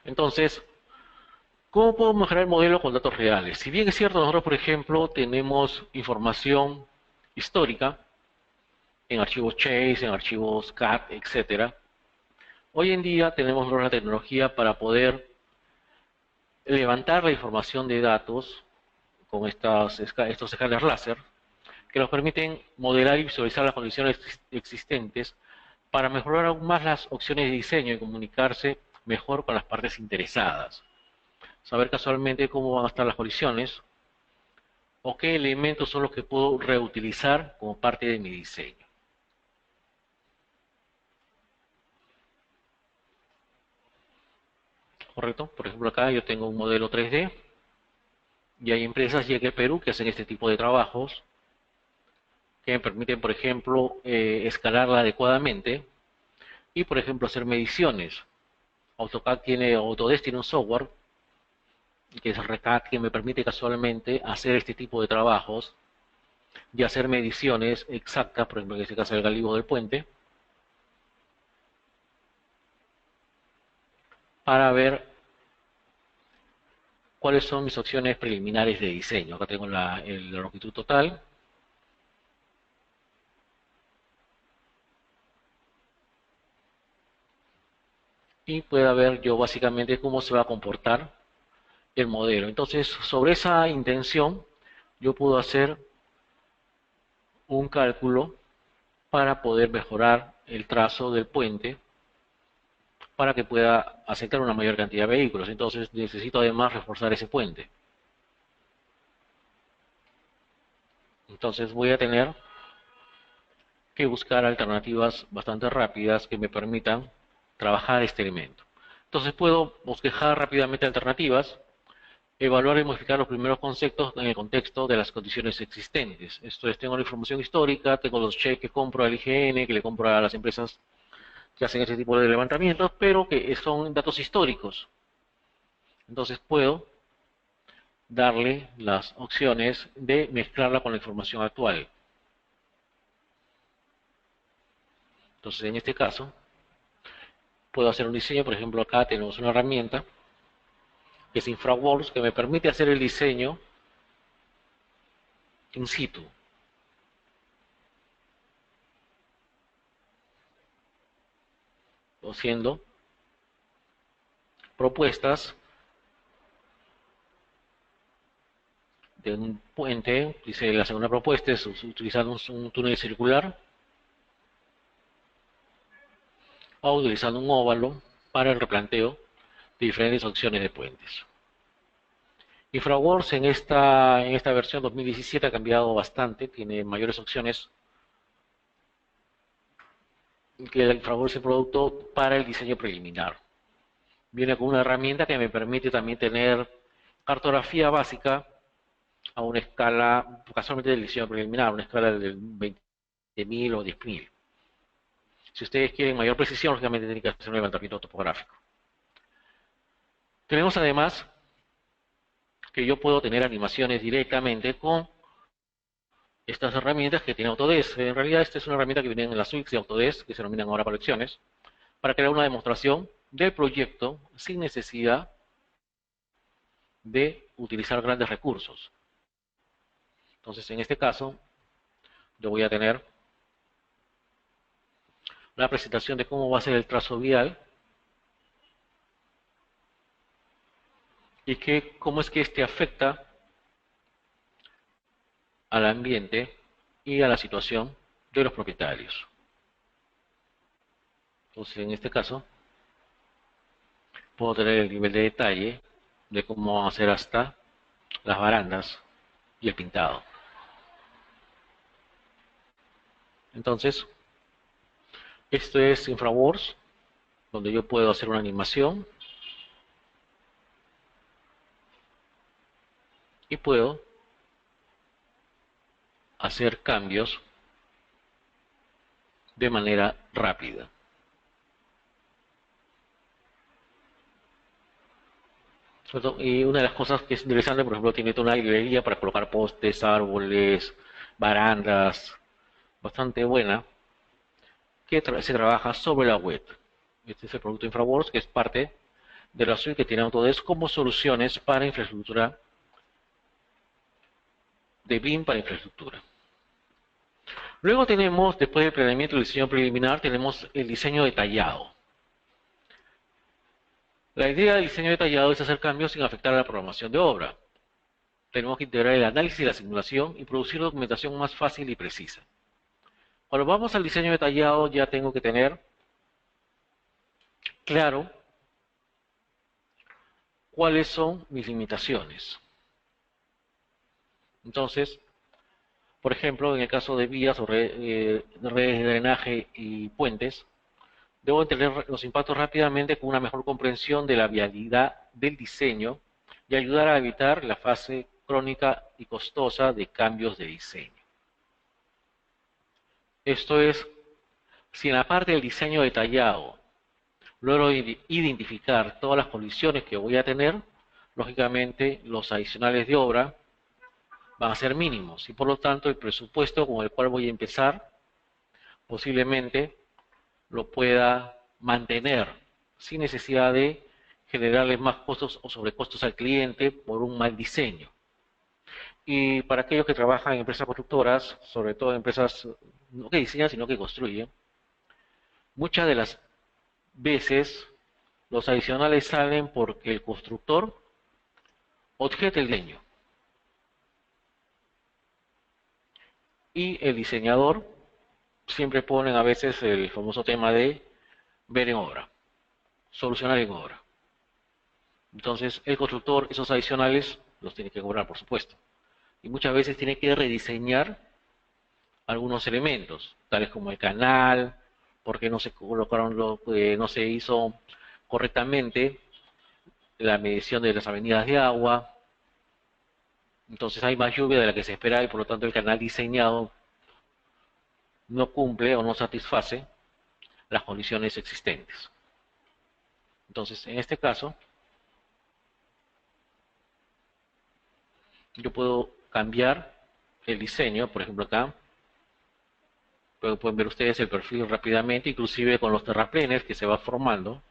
Entonces, ¿cómo puedo mejorar el modelo con datos reales? Si bien es cierto, nosotros, por ejemplo, tenemos información histórica en archivos Chase, en archivos CAD, etcétera. Hoy en día tenemos la tecnología para poder levantar la información de datos con estos escáneres láser que nos permiten modelar y visualizar las condiciones existentes para mejorar aún más las opciones de diseño y comunicarse mejor con las partes interesadas. Saber casualmente cómo van a estar las colisiones o qué elementos son los que puedo reutilizar como parte de mi diseño. ¿Correcto? Por ejemplo, acá yo tengo un modelo 3D y hay empresas y aquí en Perú que hacen este tipo de trabajos que me permiten, por ejemplo, escalarla adecuadamente y, por ejemplo, hacer mediciones. Autodesk tiene un software que es ReCAD que me permite casualmente hacer este tipo de trabajos y hacer mediciones exactas, por ejemplo, en este caso el galivo del puente, para ver cuáles son mis opciones preliminares de diseño. Acá tengo la longitud total. Y pueda ver yo básicamente cómo se va a comportar el modelo. Entonces, sobre esa intención, yo puedo hacer un cálculo para poder mejorar el trazo del puente para que pueda aceptar una mayor cantidad de vehículos. Entonces, necesito además reforzar ese puente. Entonces, voy a tener que buscar alternativas bastante rápidas que me permitan trabajar este elemento. Entonces, puedo bosquejar rápidamente alternativas, evaluar y modificar los primeros conceptos en el contexto de las condiciones existentes. Esto es, tengo la información histórica, tengo los cheques que compro al IGN, que le compro a las empresas que hacen ese tipo de levantamientos, pero que son datos históricos. Entonces puedo darle las opciones de mezclarla con la información actual. Entonces en este caso puedo hacer un diseño, por ejemplo acá tenemos una herramienta que es InfraWorks que me permite hacer el diseño in situ. Haciendo propuestas de un puente, dice la segunda propuesta es utilizar un túnel circular o utilizando un óvalo para el replanteo de diferentes opciones de puentes. InfraWorks en esta versión 2017 ha cambiado bastante, tiene mayores opciones que el InfraWorks es el producto para el diseño preliminar. Viene con una herramienta que me permite también tener cartografía básica a una escala, casualmente del diseño preliminar, una escala de 20.000 o 10.000. Si ustedes quieren mayor precisión, lógicamente tienen que hacer un levantamiento topográfico. Tenemos además que yo puedo tener animaciones directamente con estas herramientas que tiene Autodesk. En realidad esta es una herramienta que viene en las suites de Autodesk, que se denominan ahora colecciones, para crear una demostración del proyecto sin necesidad de utilizar grandes recursos. Entonces en este caso yo voy a tener la presentación de cómo va a ser el trazo vial y cómo es que este afecta al ambiente y a la situación de los propietarios. Entonces, en este caso, puedo tener el nivel de detalle de cómo van a ser hasta las barandas y el pintado. Entonces, esto es InfraWorks, donde yo puedo hacer una animación y puedo hacer cambios de manera rápida. Y una de las cosas que es interesante, por ejemplo, tiene toda una librería para colocar postes, árboles, barandas, bastante buena, que se trabaja sobre la web. Este es el producto InfraWorks, que es parte de la suite que tiene Autodesk como soluciones para infraestructura, de BIM para infraestructura. Luego tenemos, después del planeamiento y el diseño preliminar, tenemos el diseño detallado. La idea del diseño detallado es hacer cambios sin afectar a la programación de obra. Tenemos que integrar el análisis y la simulación y producir documentación más fácil y precisa. Cuando vamos al diseño detallado ya tengo que tener claro cuáles son mis limitaciones. Entonces, por ejemplo, en el caso de vías o redes de drenaje y puentes, debo entender los impactos rápidamente con una mejor comprensión de la vialidad del diseño y ayudar a evitar la fase crónica y costosa de cambios de diseño. Esto es, si en la parte del diseño detallado logro identificar todas las condiciones que voy a tener, lógicamente los adicionales de obra van a ser mínimos y por lo tanto el presupuesto con el cual voy a empezar posiblemente lo pueda mantener sin necesidad de generarle más costos o sobrecostos al cliente por un mal diseño. Y para aquellos que trabajan en empresas constructoras, sobre todo empresas no que diseñan sino que construyen, muchas de las veces los adicionales salen porque el constructor objeta el diseño y el diseñador siempre ponen a veces el famoso tema de ver en obra, solucionar en obra. Entonces el constructor esos adicionales los tiene que cobrar, por supuesto. Y muchas veces tiene que rediseñar algunos elementos, tales como el canal, porque no se colocaron no se hizo correctamente la medición de las avenidas de agua. Entonces hay más lluvia de la que se espera y por lo tanto el canal diseñado no cumple o no satisface las condiciones existentes. Entonces, en este caso, yo puedo cambiar el diseño, por ejemplo acá, pueden ver ustedes el perfil rápidamente, inclusive con los terraplenes que se va formando.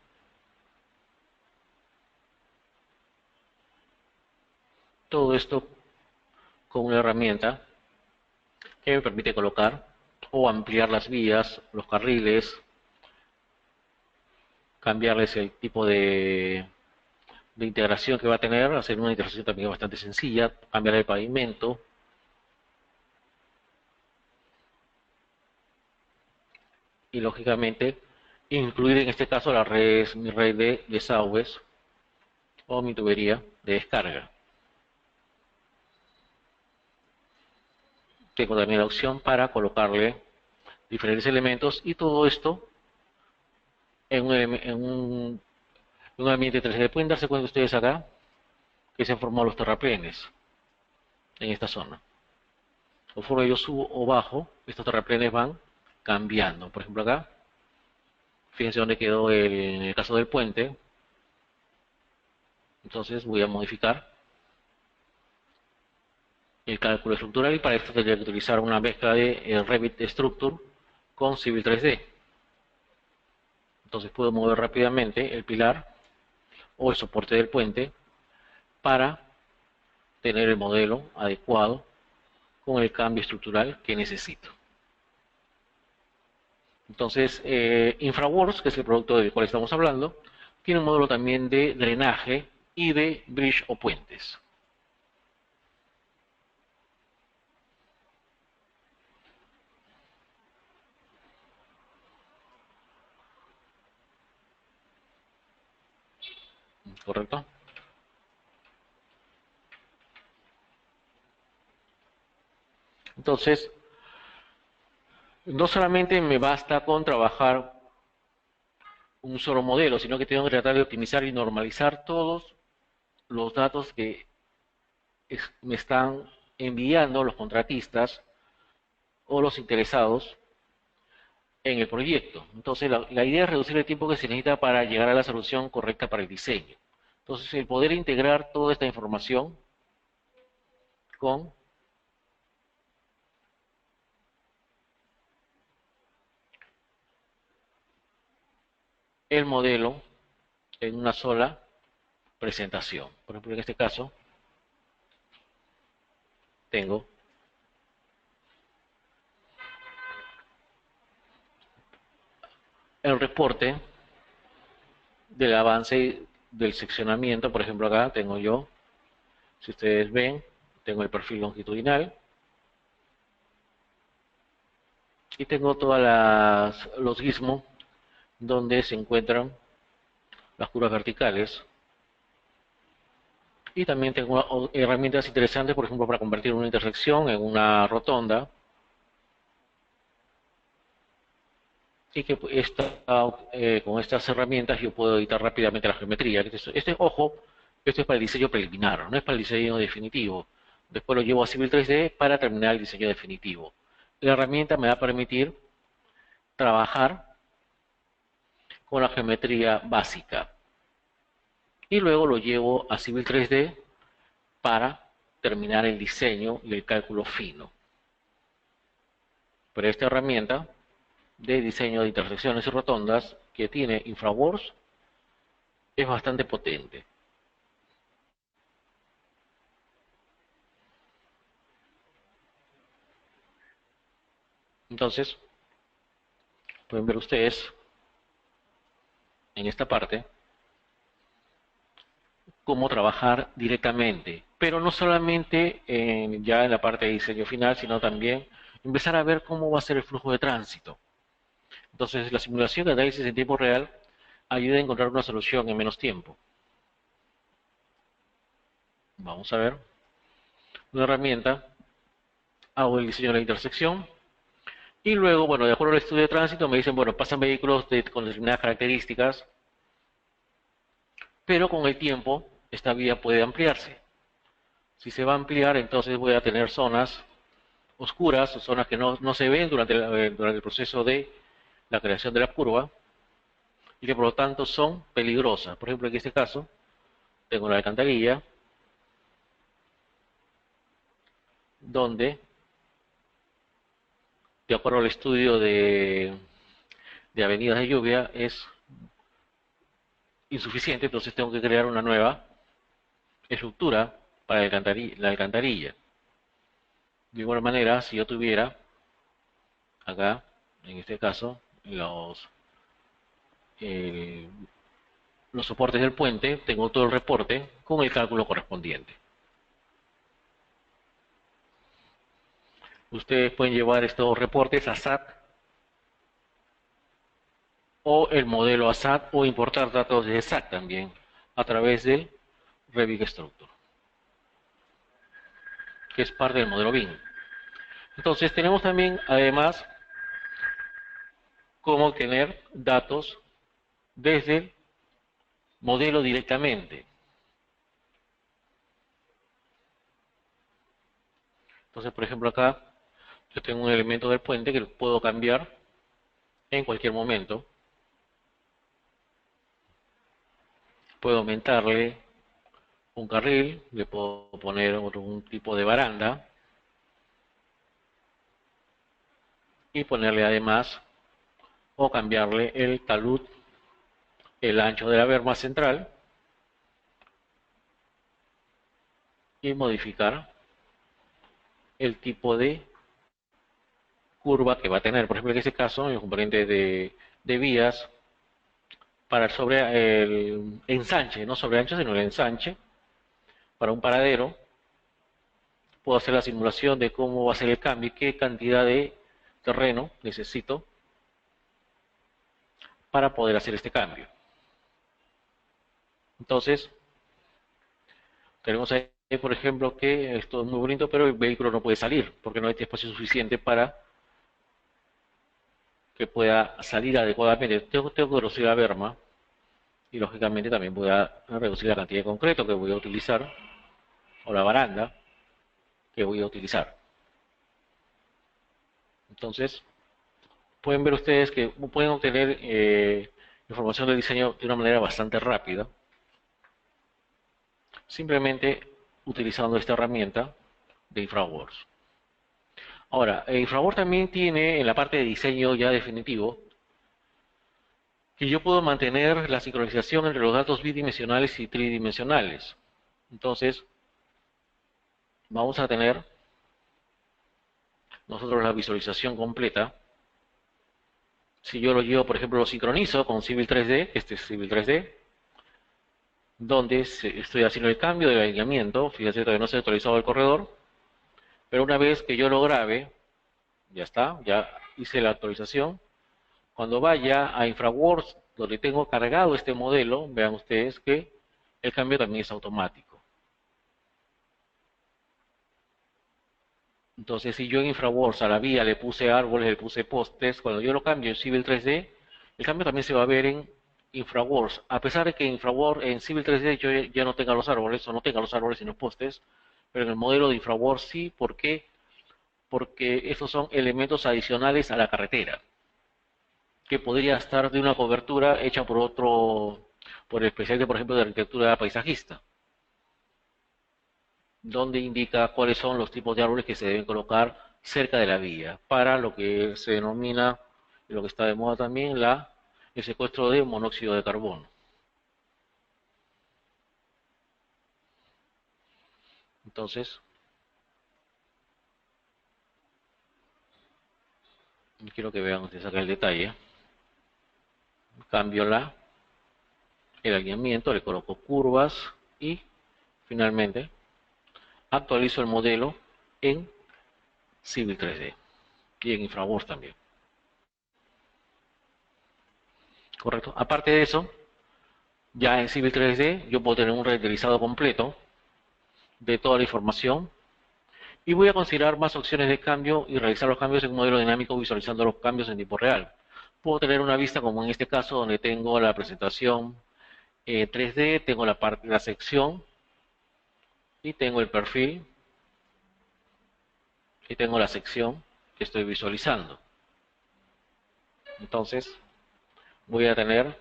Todo esto con una herramienta que me permite colocar o ampliar las vías, los carriles, cambiarles el tipo de integración que va a tener, hacer una integración también bastante sencilla, cambiar el pavimento. Y lógicamente incluir en este caso la red, mi red de desagües o mi tubería de descarga. Tengo también la opción para colocarle diferentes elementos y todo esto en un ambiente 3D. Pueden darse cuenta ustedes acá que se han formado los terraplenes en esta zona. Conforme yo subo o bajo, estos terraplenes van cambiando. Por ejemplo acá, fíjense dónde quedó en el caso del puente. Entonces voy a modificar el cálculo estructural y para esto tendría que utilizar una mezcla de Revit Structure con Civil 3D. Entonces puedo mover rápidamente el pilar o el soporte del puente para tener el modelo adecuado con el cambio estructural que necesito. Entonces, InfraWorks, que es el producto del cual estamos hablando, tiene un módulo también de drenaje y de bridge o puentes. ¿Correcto? Entonces, no solamente me basta con trabajar un solo modelo, sino que tengo que tratar de optimizar y normalizar todos los datos que me están enviando los contratistas o los interesados en el proyecto. Entonces, la idea es reducir el tiempo que se necesita para llegar a la solución correcta para el diseño. Entonces, el poder integrar toda esta información con el modelo en una sola presentación. Por ejemplo, en este caso, tengo el reporte del avance del seccionamiento. Por ejemplo, acá tengo yo, si ustedes ven, tengo el perfil longitudinal y tengo todos los gizmos donde se encuentran las curvas verticales. Y también tengo herramientas interesantes, por ejemplo, para convertir una intersección en una rotonda. Y que con estas herramientas yo puedo editar rápidamente la geometría. Ojo, esto es para el diseño preliminar, no es para el diseño definitivo. Después lo llevo a Civil 3D para terminar el diseño definitivo. La herramienta me va a permitir trabajar con la geometría básica. Y luego lo llevo a Civil 3D para terminar el diseño y el cálculo fino. Pero esta herramienta de diseño de intersecciones y rotondas que tiene InfraWorks es bastante potente. Entonces, pueden ver ustedes en esta parte cómo trabajar directamente, pero no solamente ya en la parte de diseño final, sino también empezar a ver cómo va a ser el flujo de tránsito. Entonces, la simulación de análisis en tiempo real ayuda a encontrar una solución en menos tiempo. Vamos a ver una herramienta, hago el diseño de la intersección y luego, bueno, de acuerdo al estudio de tránsito me dicen, bueno, pasan vehículos con determinadas características, pero con el tiempo esta vía puede ampliarse. Si se va a ampliar, entonces voy a tener zonas oscuras o zonas que no se ven durante el proceso de la creación de la curva y que por lo tanto son peligrosas. Por ejemplo, en este caso, tengo la alcantarilla donde, de acuerdo al estudio de avenidas de lluvia, es insuficiente, entonces tengo que crear una nueva estructura para la alcantarilla. De igual manera, si yo tuviera acá, en este caso, eh, los soportes del puente, tengo todo el reporte con el cálculo correspondiente. Ustedes pueden llevar estos reportes a SAT o el modelo a SAT o importar datos de SAT también a través del Revit Structure, que es parte del modelo BIM. Entonces tenemos también, además, cómo obtener datos desde el modelo directamente. Entonces, por ejemplo, acá yo tengo un elemento del puente que lo puedo cambiar en cualquier momento. Puedo aumentarle un carril, le puedo poner un tipo de baranda y ponerle además o cambiarle el talud, el ancho de la berma central y modificar el tipo de curva que va a tener. Por ejemplo, en este caso, el componente de vías para el ensanche, no sobre ancho, sino el ensanche, para un paradero, puedo hacer la simulación de cómo va a ser el cambio y qué cantidad de terreno necesito para poder hacer este cambio. Entonces, tenemos ahí, por ejemplo, que esto es muy bonito, pero el vehículo no puede salir porque no hay espacio suficiente para que pueda salir adecuadamente. Tengo que reducir la berma y lógicamente también voy a reducir la cantidad de concreto que voy a utilizar o la baranda que voy a utilizar. Entonces, pueden ver ustedes que pueden obtener información del diseño de una manera bastante rápida, simplemente utilizando esta herramienta de InfraWorks. Ahora, InfraWorks también tiene en la parte de diseño ya definitivo que yo puedo mantener la sincronización entre los datos bidimensionales y tridimensionales. Entonces, vamos a tener nosotros la visualización completa. Si yo lo llevo, por ejemplo, lo sincronizo con Civil 3D, este es Civil 3D, donde estoy haciendo el cambio de alineamiento. Fíjense, todavía no se ha actualizado el corredor, pero una vez que yo lo grabe, ya está, ya hice la actualización. Cuando vaya a InfraWorks, donde tengo cargado este modelo, vean ustedes que el cambio también es automático. Entonces, si yo en InfraWorks a la vía le puse árboles, le puse postes, cuando yo lo cambio en Civil 3D, el cambio también se va a ver en InfraWorks. A pesar de que en Civil 3D yo ya no tenga los árboles, o no tenga los árboles sino postes, pero en el modelo de InfraWorks sí. ¿Por qué? Porque estos son elementos adicionales a la carretera, que podría estar de una cobertura hecha por el especialista, por ejemplo, de arquitectura paisajista, donde indica cuáles son los tipos de árboles que se deben colocar cerca de la vía, para lo que se denomina, y lo que está de moda también, el secuestro de monóxido de carbono. Entonces, quiero que vean ustedes acá el detalle. Cambio el alineamiento, le coloco curvas y finalmente actualizo el modelo en Civil 3D y en InfraWorks también. Correcto. Aparte de eso, ya en Civil 3D yo puedo tener un renderizado completo de toda la información y voy a considerar más opciones de cambio y realizar los cambios en un modelo dinámico visualizando los cambios en tiempo real. Puedo tener una vista como en este caso donde tengo la presentación 3D, tengo la sección y tengo el perfil y tengo la sección que estoy visualizando. Entonces voy a tener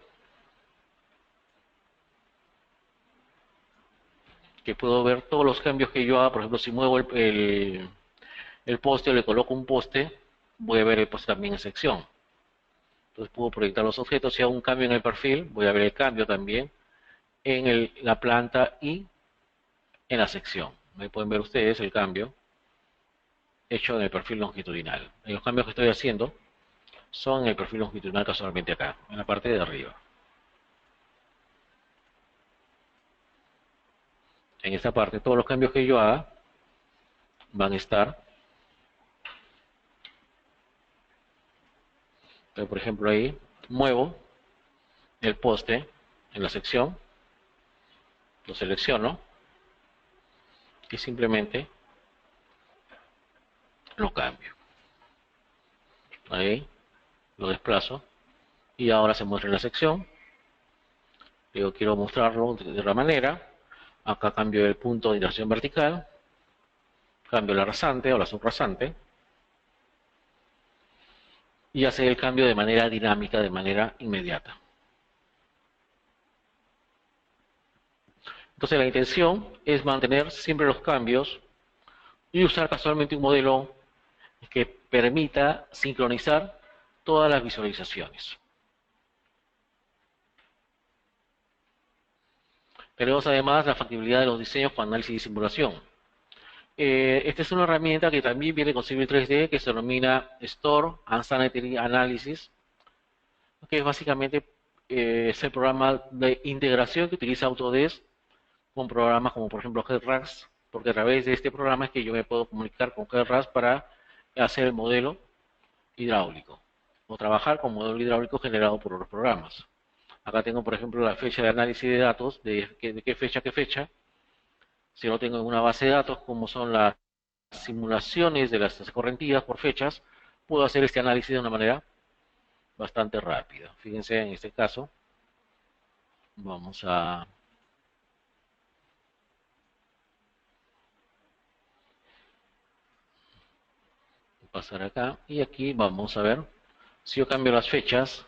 que puedo ver todos los cambios que yo haga. Por ejemplo, si muevo el poste o le coloco un poste, voy a ver el poste también en sección. Entonces puedo proyectar los objetos. Si hago un cambio en el perfil, voy a ver el cambio también en la planta y en la sección. Ahí pueden ver ustedes el cambio hecho en el perfil longitudinal. Los cambios que estoy haciendo son en el perfil longitudinal, casualmente acá, en la parte de arriba. En esta parte, todos los cambios que yo haga van a estar. Entonces, por ejemplo, ahí muevo el poste en la sección, lo selecciono y simplemente lo cambio. Ahí lo desplazo y ahora se muestra en la sección. Yo quiero mostrarlo de otra manera. Acá cambio el punto de intersección vertical, cambio la rasante o la subrasante y hace el cambio de manera dinámica, de manera inmediata. Entonces la intención es mantener siempre los cambios y usar casualmente un modelo que permita sincronizar todas las visualizaciones. Tenemos además la factibilidad de los diseños con análisis y simulación. esta es una herramienta que también viene con Civil 3D que se denomina Store and Sanitary Analysis, que es básicamente es el programa de integración que utiliza Autodesk con programas como por ejemplo HeadRAS, porque a través de este programa es que yo me puedo comunicar con HeadRAS para hacer el modelo hidráulico o trabajar con modelo hidráulico generado por los programas. Acá tengo por ejemplo la fecha de análisis de datos, de qué fecha a qué fecha. Si lo tengo en una base de datos, como son las simulaciones de las correntías por fechas, puedo hacer este análisis de una manera bastante rápida. Fíjense en este caso, vamos a pasar acá y aquí vamos a ver si yo cambio las fechas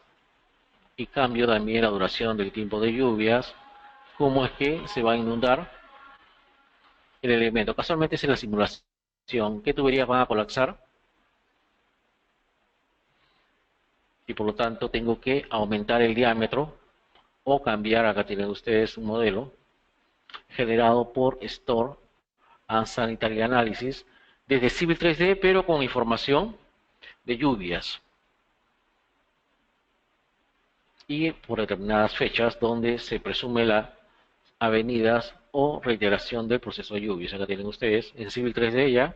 y cambio también la duración del tiempo de lluvias, cómo es que se va a inundar el elemento. Casualmente es en la simulación. ¿Qué tuberías van a colapsar? Y por lo tanto tengo que aumentar el diámetro o cambiar, acá tienen ustedes un modelo generado por Store and Sanitary Analysis desde Civil 3D, pero con información de lluvias y por determinadas fechas donde se presume las avenidas o reiteración del proceso de lluvias. Acá tienen ustedes en Civil 3D ya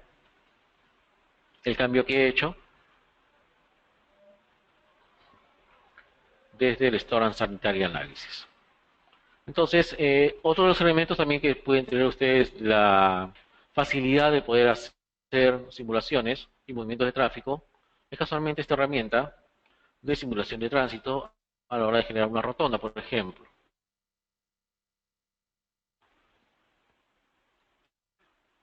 el cambio que he hecho desde el Store and Sanitary Analysis. Entonces, otro de los elementos también que pueden tener ustedes la facilidad de poder hacer simulaciones y movimientos de tráfico es casualmente esta herramienta de simulación de tránsito a la hora de generar una rotonda, por ejemplo.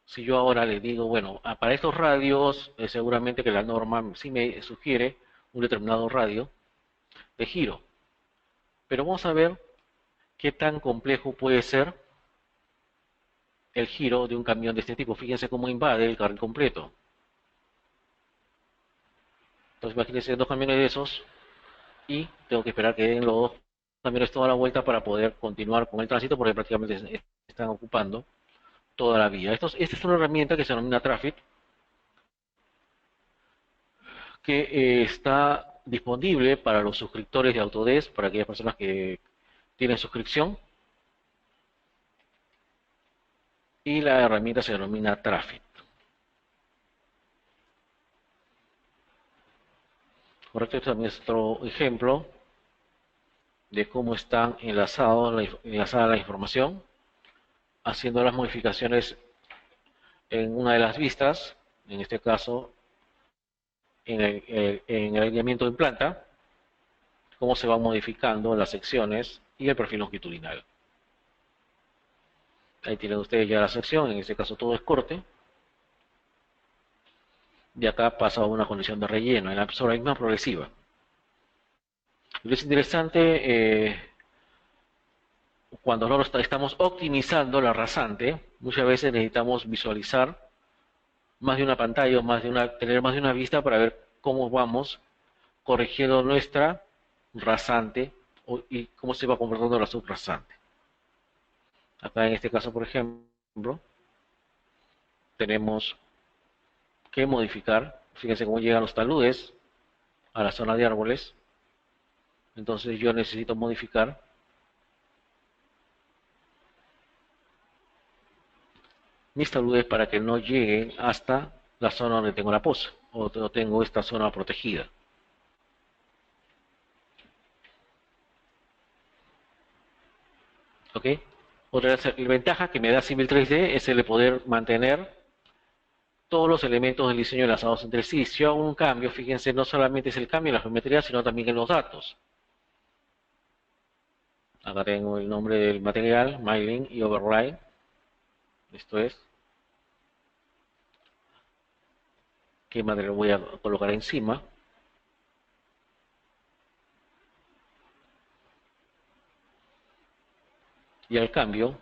Si yo ahora les digo, bueno, para estos radios, seguramente que la norma sí me sugiere un determinado radio de giro. Pero vamos a ver qué tan complejo puede ser el giro de un camión de este tipo. Fíjense cómo invade el carril completo. Entonces imagínense dos camiones de esos y tengo que esperar que den los dos camiones toda la vuelta para poder continuar con el tránsito porque prácticamente están ocupando toda la vía. Esta es una herramienta que se denomina Traffic, que está disponible para los suscriptores de Autodesk, para aquellas personas que tienen suscripción, y la herramienta se denomina Traffic. Correcto, este también es otro ejemplo de cómo está enlazada la información, haciendo las modificaciones en una de las vistas, en este caso en el alineamiento en planta, cómo se van modificando las secciones y el perfil longitudinal. Ahí tienen ustedes ya la sección, en este caso todo es corte. De acá pasa a una condición de relleno, en la misma progresiva. Lo que es interesante, cuando nosotros estamos optimizando la rasante, muchas veces necesitamos visualizar más de una pantalla o tener más de una vista para ver cómo vamos corrigiendo nuestra rasante y cómo se va comportando la subrasante. Acá en este caso, por ejemplo, tenemos que modificar. Fíjense cómo llegan los taludes a la zona de árboles. Entonces yo necesito modificar mis taludes para que no lleguen hasta la zona donde tengo la poza o tengo esta zona protegida. ¿Ok? Otra ventaja que me da Civil 3D es el de poder mantener todos los elementos del diseño enlazados entre sí. Si yo hago un cambio, fíjense, no solamente es el cambio en la geometría, sino también en los datos. Acá tengo el nombre del material, Mylink y Override. Esto es. ¿Qué material voy a colocar encima? Y al cambio,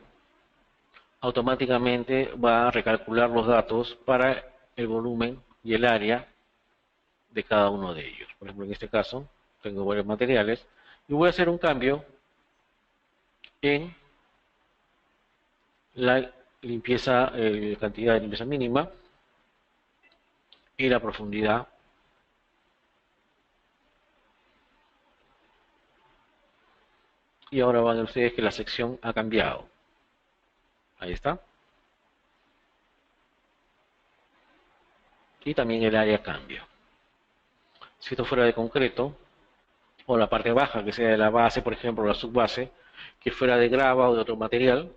automáticamente va a recalcular los datos para el volumen y el área de cada uno de ellos. Por ejemplo, en este caso, tengo varios materiales y voy a hacer un cambio en limpieza, cantidad de limpieza mínima y la profundidad. Y ahora van a ver ustedes que la sección ha cambiado. Ahí está. Y también el área cambia. Si esto fuera de concreto, o la parte baja, que sea de la base, por ejemplo, la subbase, que fuera de grava o de otro material,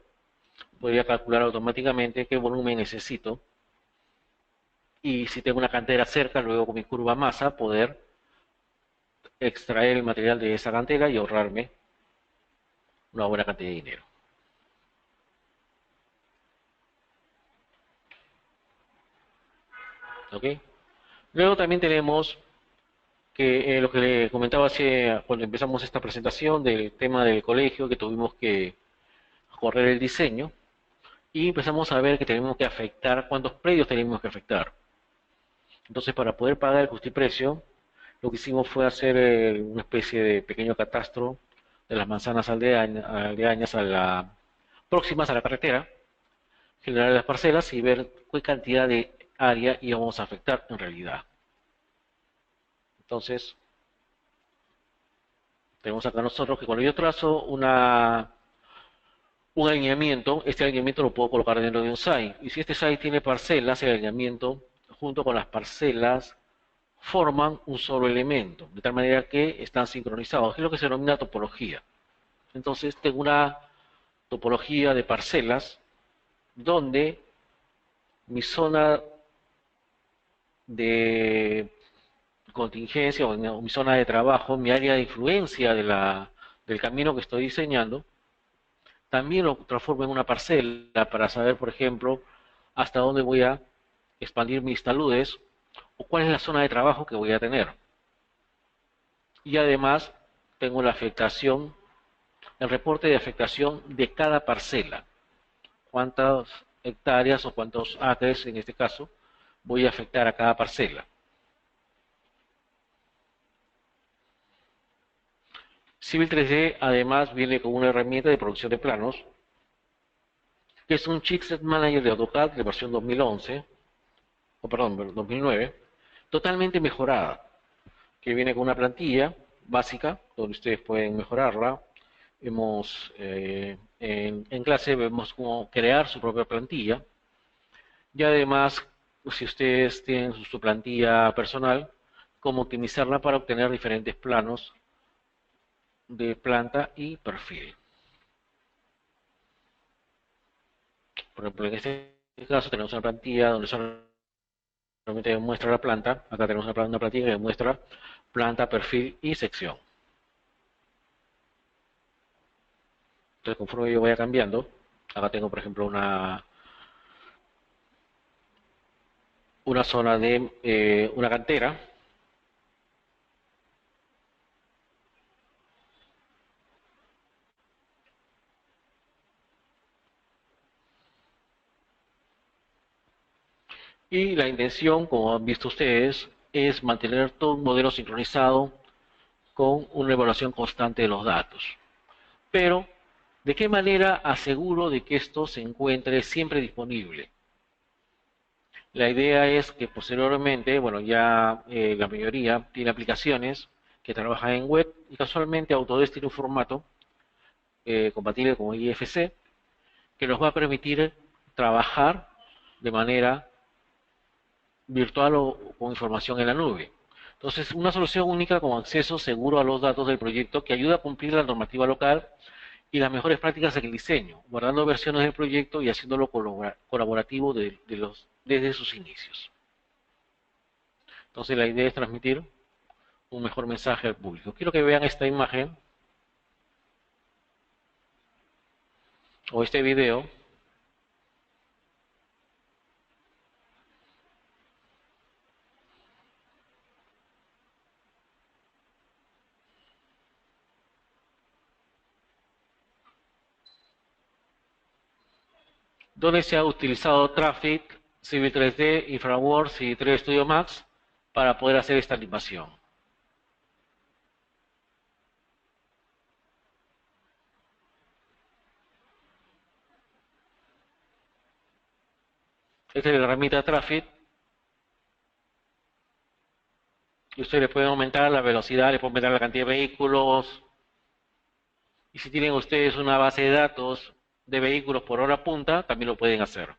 podría calcular automáticamente qué volumen necesito. Y si tengo una cantera cerca, luego con mi curva masa, poder extraer el material de esa cantera y ahorrarme una buena cantidad de dinero. ¿Ok? Luego también tenemos que lo que le comentaba cuando empezamos esta presentación del tema del colegio, que tuvimos que correr el diseño y empezamos a ver que tenemos que afectar, cuántos predios tenemos que afectar. Entonces, para poder pagar el justiprecio, lo que hicimos fue hacer una especie de pequeño catastro de las manzanas aldeañas próximas a la carretera, generar las parcelas y ver qué cantidad de área íbamos a afectar en realidad. Entonces, tenemos acá nosotros que cuando yo trazo un alineamiento, este alineamiento lo puedo colocar dentro de un SAI. Y si este SAI tiene parcelas, el alineamiento junto con las parcelas forman un solo elemento, de tal manera que están sincronizados. Es lo que se denomina topología. Entonces tengo una topología de parcelas donde mi zona de contingencia o mi zona de trabajo, mi área de influencia del camino que estoy diseñando, también lo transformo en una parcela para saber, por ejemplo, hasta dónde voy a expandir mis taludes o cuál es la zona de trabajo que voy a tener. Y además tengo la afectación, el reporte de afectación de cada parcela. Cuántas hectáreas o cuántos acres, en este caso, voy a afectar a cada parcela. Civil 3D además viene con una herramienta de producción de planos, que es un Chipset Manager de AutoCAD de versión 2011, o perdón, 2009, totalmente mejorada, que viene con una plantilla básica, donde ustedes pueden mejorarla. En clase vemos cómo crear su propia plantilla, y además, si ustedes tienen su plantilla personal, cómo optimizarla para obtener diferentes planos de planta y perfil. Por ejemplo, en este caso tenemos una plantilla donde solamente muestra la planta. Acá tenemos una plantilla que muestra planta, perfil y sección. Entonces, conforme yo vaya cambiando, acá tengo, por ejemplo, una zona de una cantera. Y la intención, como han visto ustedes, es mantener todo un modelo sincronizado con una evaluación constante de los datos. Pero, ¿de qué manera aseguro de que esto se encuentre siempre disponible? La idea es que posteriormente, bueno, ya la mayoría tiene aplicaciones que trabajan en web y casualmente Autodesk tiene un formato compatible con IFC que nos va a permitir trabajar de manera virtual o con información en la nube. Entonces, una solución única con acceso seguro a los datos del proyecto que ayuda a cumplir la normativa local y las mejores prácticas del diseño, guardando versiones del proyecto y haciéndolo colaborativo desde sus inicios. Entonces, la idea es transmitir un mejor mensaje al público. Quiero que vean esta imagen o este video donde se ha utilizado Traffic, Civil 3D, InfraWorks y 3D Studio Max para poder hacer esta animación. Esta es la herramienta Traffic. Y ustedes le pueden aumentar la velocidad, le pueden aumentar la cantidad de vehículos. Y si tienen ustedes una base de datos de vehículos por hora punta, también lo pueden hacer.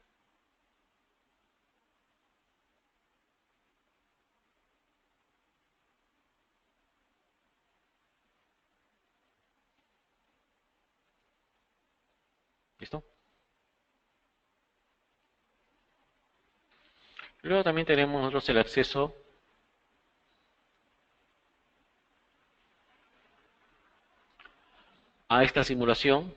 ¿Listo? Luego también tenemos nosotros el acceso a esta simulación,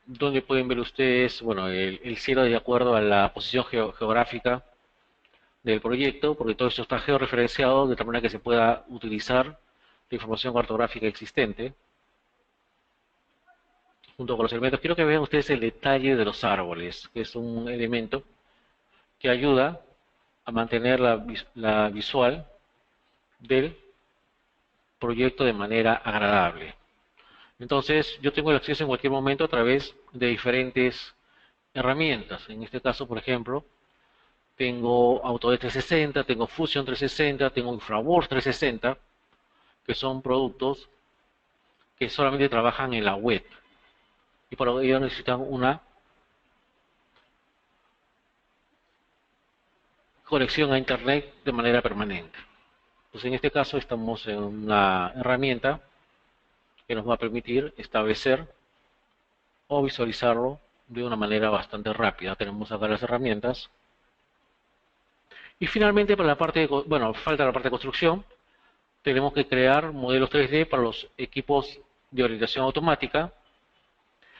donde pueden ver ustedes, bueno, el cielo de acuerdo a la posición geográfica del proyecto, porque todo esto está georreferenciado de tal manera que se pueda utilizar la información cartográfica existente junto con los elementos. Quiero que vean ustedes el detalle de los árboles, que es un elemento que ayuda a mantener la visual del proyecto de manera agradable. Entonces, yo tengo el acceso en cualquier momento a través de diferentes herramientas. En este caso, por ejemplo, tengo Autodesk 360, tengo Fusion 360, tengo InfraWorks 360, que son productos que solamente trabajan en la web. Y para ello necesitan una conexión a Internet de manera permanente. Pues en este caso estamos en una herramienta que nos va a permitir establecer o visualizarlo de una manera bastante rápida. Tenemos acá las herramientas. Y finalmente para la parte de, bueno, falta la parte de construcción. Tenemos que crear modelos 3D para los equipos de orientación automática,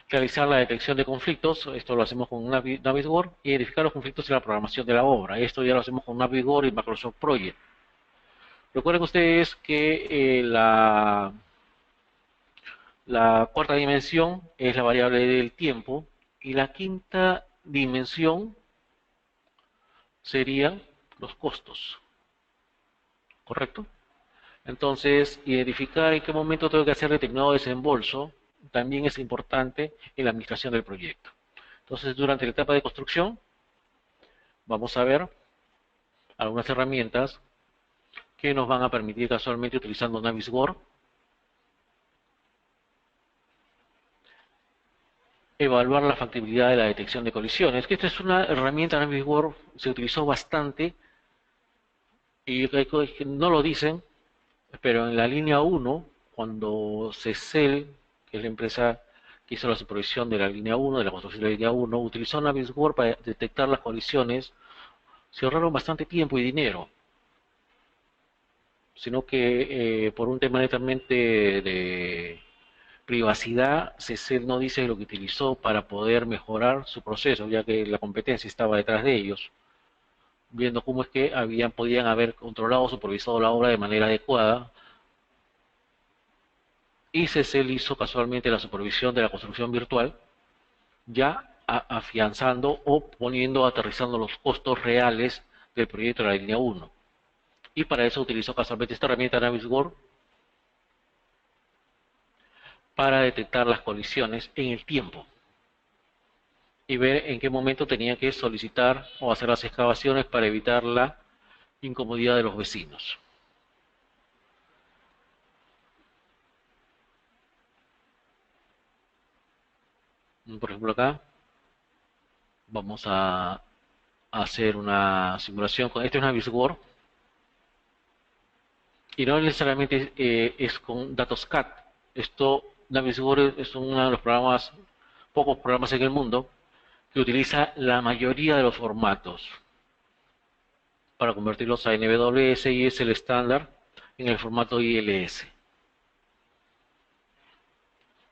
realizar la detección de conflictos, esto lo hacemos con Navisworks, y identificar los conflictos en la programación de la obra. Esto ya lo hacemos con Navisworks y Microsoft Project. Recuerden ustedes que la cuarta dimensión es la variable del tiempo y la quinta dimensión serían los costos, ¿correcto? Entonces, identificar en qué momento tengo que hacer determinado desembolso también es importante en la administración del proyecto. Entonces, durante la etapa de construcción, vamos a ver algunas herramientas que nos van a permitir casualmente utilizando Navisworks evaluar la factibilidad de la detección de colisiones. Que esta es una herramienta Navisworks, se utilizó bastante y no lo dicen, pero en la línea 1, cuando CECEL, que es la empresa que hizo la supervisión de la línea 1, de la construcción de la línea 1, utilizó Navisworks para detectar las colisiones, se ahorraron bastante tiempo y dinero, sino que por un tema netamente de privacidad, CECEL no dice lo que utilizó para poder mejorar su proceso, ya que la competencia estaba detrás de ellos, viendo cómo es que podían haber controlado o supervisado la obra de manera adecuada. Y CECEL hizo casualmente la supervisión de la construcción virtual, ya afianzando o poniendo, aterrizando los costos reales del proyecto de la línea 1. Y para eso utilizó casualmente esta herramienta Navisworks para detectar las colisiones en el tiempo y ver en qué momento tenía que solicitar o hacer las excavaciones para evitar la incomodidad de los vecinos. Por ejemplo, acá vamos a hacer una simulación con este es Navisworks y no necesariamente es con datos CAD. Esto, Navisworks es uno de los programas, pocos programas en el mundo, que utiliza la mayoría de los formatos para convertirlos a NWS y es el estándar en el formato ILS.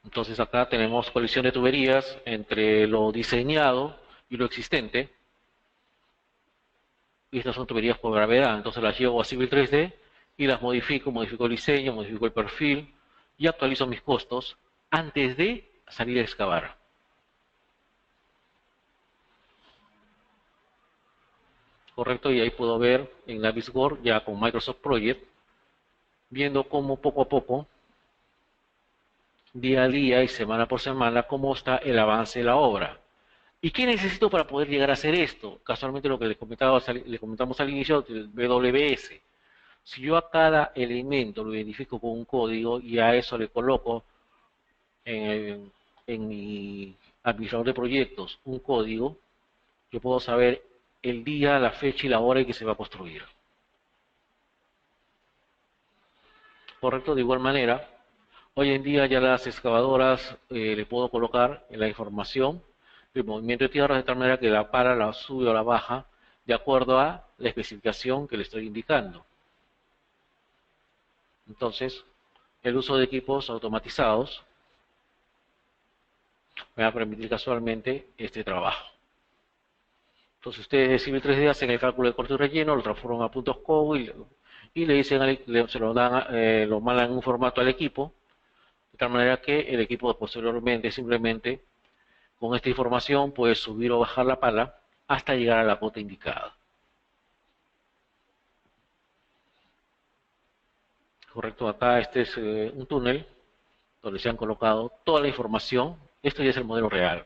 Entonces acá tenemos colisión de tuberías entre lo diseñado y lo existente. Y estas son tuberías por gravedad, entonces las llevo a Civil 3D y las modifico el diseño, modifico el perfil y actualizo mis costos antes de salir a excavar. Correcto, y ahí puedo ver en Navisworks ya con Microsoft Project viendo cómo poco a poco, día a día y semana por semana, cómo está el avance de la obra. ¿Y qué necesito para poder llegar a hacer esto? Casualmente lo que le comentamos al inicio del WS. Si yo a cada elemento lo identifico con un código y a eso le coloco en, en mi administrador de proyectos un código, yo puedo saber el día, la fecha y la hora en que se va a construir. Correcto, de igual manera, hoy en día ya las excavadoras le puedo colocar en la información el movimiento de tierra de tal manera que la para, la sube o la baja de acuerdo a la especificación que le estoy indicando. Entonces, el uso de equipos automatizados me va a permitir casualmente este trabajo. Entonces ustedes de Civil 3D hacen el cálculo de corte y relleno, lo transforman a puntos COBO y le dicen, se lo dan, lo mandan en un formato al equipo, de tal manera que el equipo posteriormente simplemente con esta información puede subir o bajar la pala hasta llegar a la cota indicada. Correcto, acá este es un túnel donde se han colocado toda la información. Esto ya es el modelo real.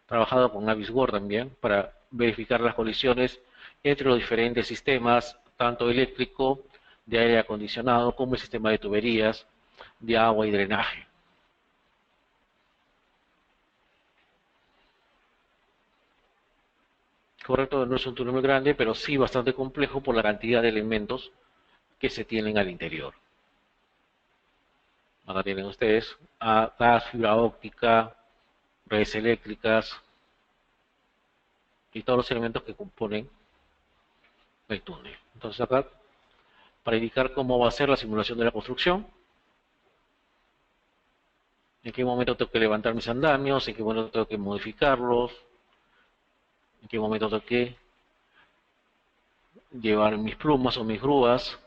Trabajado con Navisworks también para verificar las colisiones entre los diferentes sistemas, tanto eléctrico, de aire acondicionado, como el sistema de tuberías, de agua y drenaje. Correcto, no es un túnel muy grande, pero sí bastante complejo por la cantidad de elementos que se tienen al interior. Acá tienen ustedes gas, fibra óptica, redes eléctricas y todos los elementos que componen el túnel. Entonces acá, para indicar cómo va a ser la simulación de la construcción, en qué momento tengo que levantar mis andamios, en qué momento tengo que modificarlos, en qué momento tengo que llevar mis plumas o mis grúas,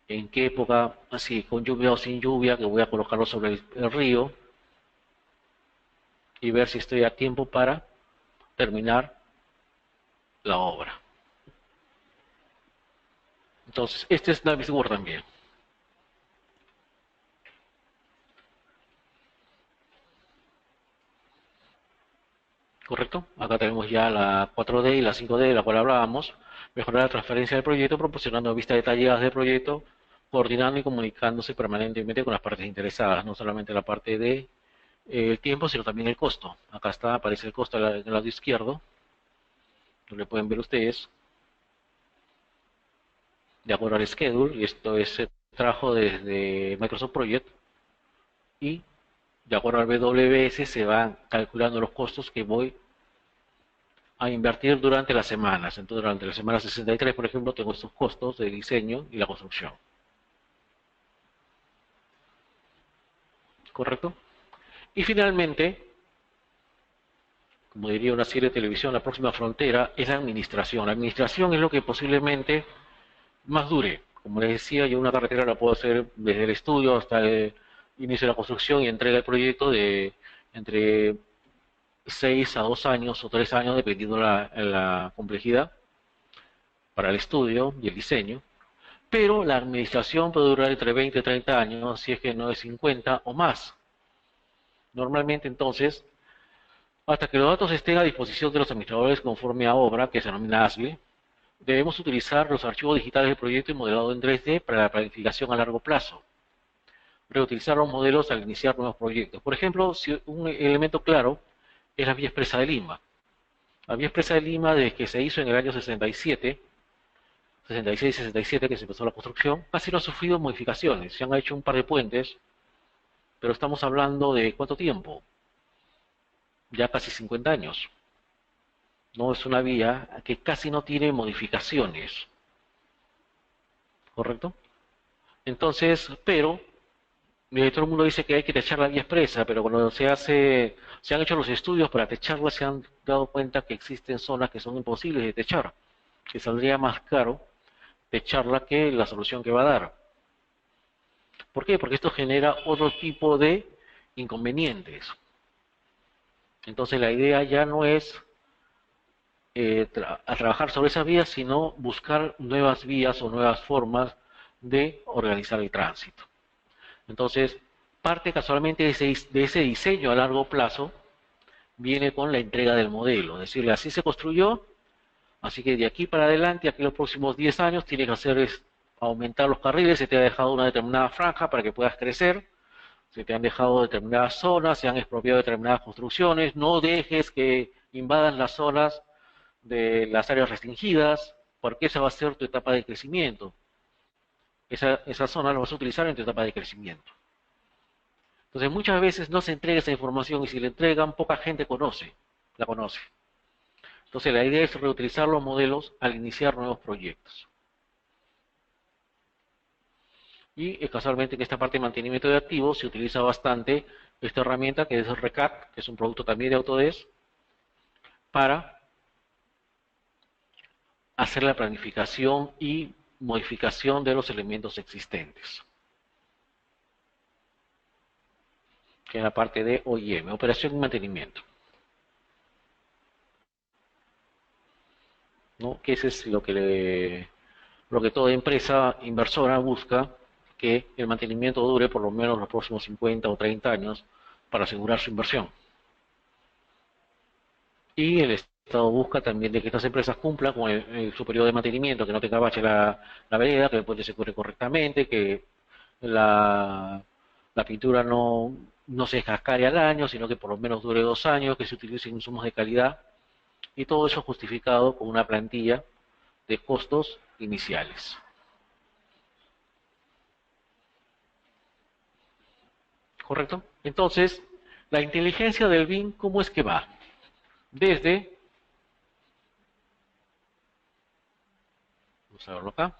en qué época, así con lluvia o sin lluvia, que voy a colocarlo sobre el río y ver si estoy a tiempo para terminar la obra. Entonces, este es Navisworks también. ¿Correcto? Acá tenemos ya la 4D y la 5D de la cual hablábamos. Mejorar la transferencia del proyecto, proporcionando vistas detalladas del proyecto, coordinando y comunicándose permanentemente con las partes interesadas, no solamente la parte de el tiempo, sino también el costo. Acá está, aparece el costo en el lado izquierdo, donde pueden ver ustedes, de acuerdo al schedule, y esto es trabajo desde Microsoft Project, y de acuerdo al WS se van calculando los costos que voy a invertir durante las semanas. Entonces, durante la semana 63, por ejemplo, tengo estos costos de diseño y la construcción. ¿Correcto? Y finalmente, como diría una serie de televisión, la próxima frontera es la administración. La administración es lo que posiblemente más dure. Como les decía, yo una carretera la puedo hacer desde el estudio hasta el inicio de la construcción y entrega el proyecto de entre 6 a 2 años o 3 años, dependiendo la complejidad para el estudio y el diseño. Pero la administración puede durar entre 20 y 30 años, si es que no es 50 o más. Normalmente, entonces, hasta que los datos estén a disposición de los administradores conforme a obra, que se denomina ASBE, debemos utilizar los archivos digitales del proyecto y modelado en 3D para la planificación a largo plazo. Reutilizar los modelos al iniciar nuevos proyectos. Por ejemplo, si un elemento claro es la vía expresa de Lima. La vía expresa de Lima, desde que se hizo en el año 67, 66-67, que se empezó la construcción, casi no ha sufrido modificaciones. Se han hecho un par de puentes, pero estamos hablando de ¿cuánto tiempo? Ya casi 50 años. No es una vía que casi no tiene modificaciones. ¿Correcto? Entonces, pero todo el mundo dice que hay que techar la vía expresa, pero cuando se han hecho los estudios para techarla, se han dado cuenta que existen zonas que son imposibles de techar, que saldría más caro techarla que la solución que va a dar. ¿Por qué? Porque esto genera otro tipo de inconvenientes. Entonces la idea ya no es a trabajar sobre esas vías, sino buscar nuevas vías o nuevas formas de organizar el tránsito. Entonces, parte casualmente de ese diseño a largo plazo viene con la entrega del modelo, es decir, así se construyó, así que de aquí para adelante, aquí los próximos 10 años, tienes que hacer es aumentar los carriles, se te ha dejado una determinada franja para que puedas crecer, se te han dejado determinadas zonas, se han expropiado determinadas construcciones, no dejes que invadan las zonas de las áreas restringidas, porque esa va a ser tu etapa de crecimiento. Esa zona la vas a utilizar en tu etapa de crecimiento. Entonces muchas veces no se entrega esa información y si la entregan, poca gente la conoce. Entonces la idea es reutilizar los modelos al iniciar nuevos proyectos. Y casualmente en esta parte de mantenimiento de activos se utiliza bastante esta herramienta que es el RECAD, que es un producto también de Autodesk, para hacer la planificación y modificación de los elementos existentes, que es la parte de OIM, operación y mantenimiento, ¿no? Que ese es lo que toda empresa inversora busca, que el mantenimiento dure por lo menos los próximos 50 o 30 años para asegurar su inversión. Y el Estado busca también de que estas empresas cumplan con su periodo de mantenimiento, que no tenga bache la vereda, que después se cure correctamente, que la pintura no se descascare al año, sino que por lo menos dure 2 años, que se utilicen insumos de calidad, y todo eso justificado con una plantilla de costos iniciales. ¿Correcto? Entonces, la inteligencia del BIM, ¿cómo es que va? Desde, vamos a verlo acá,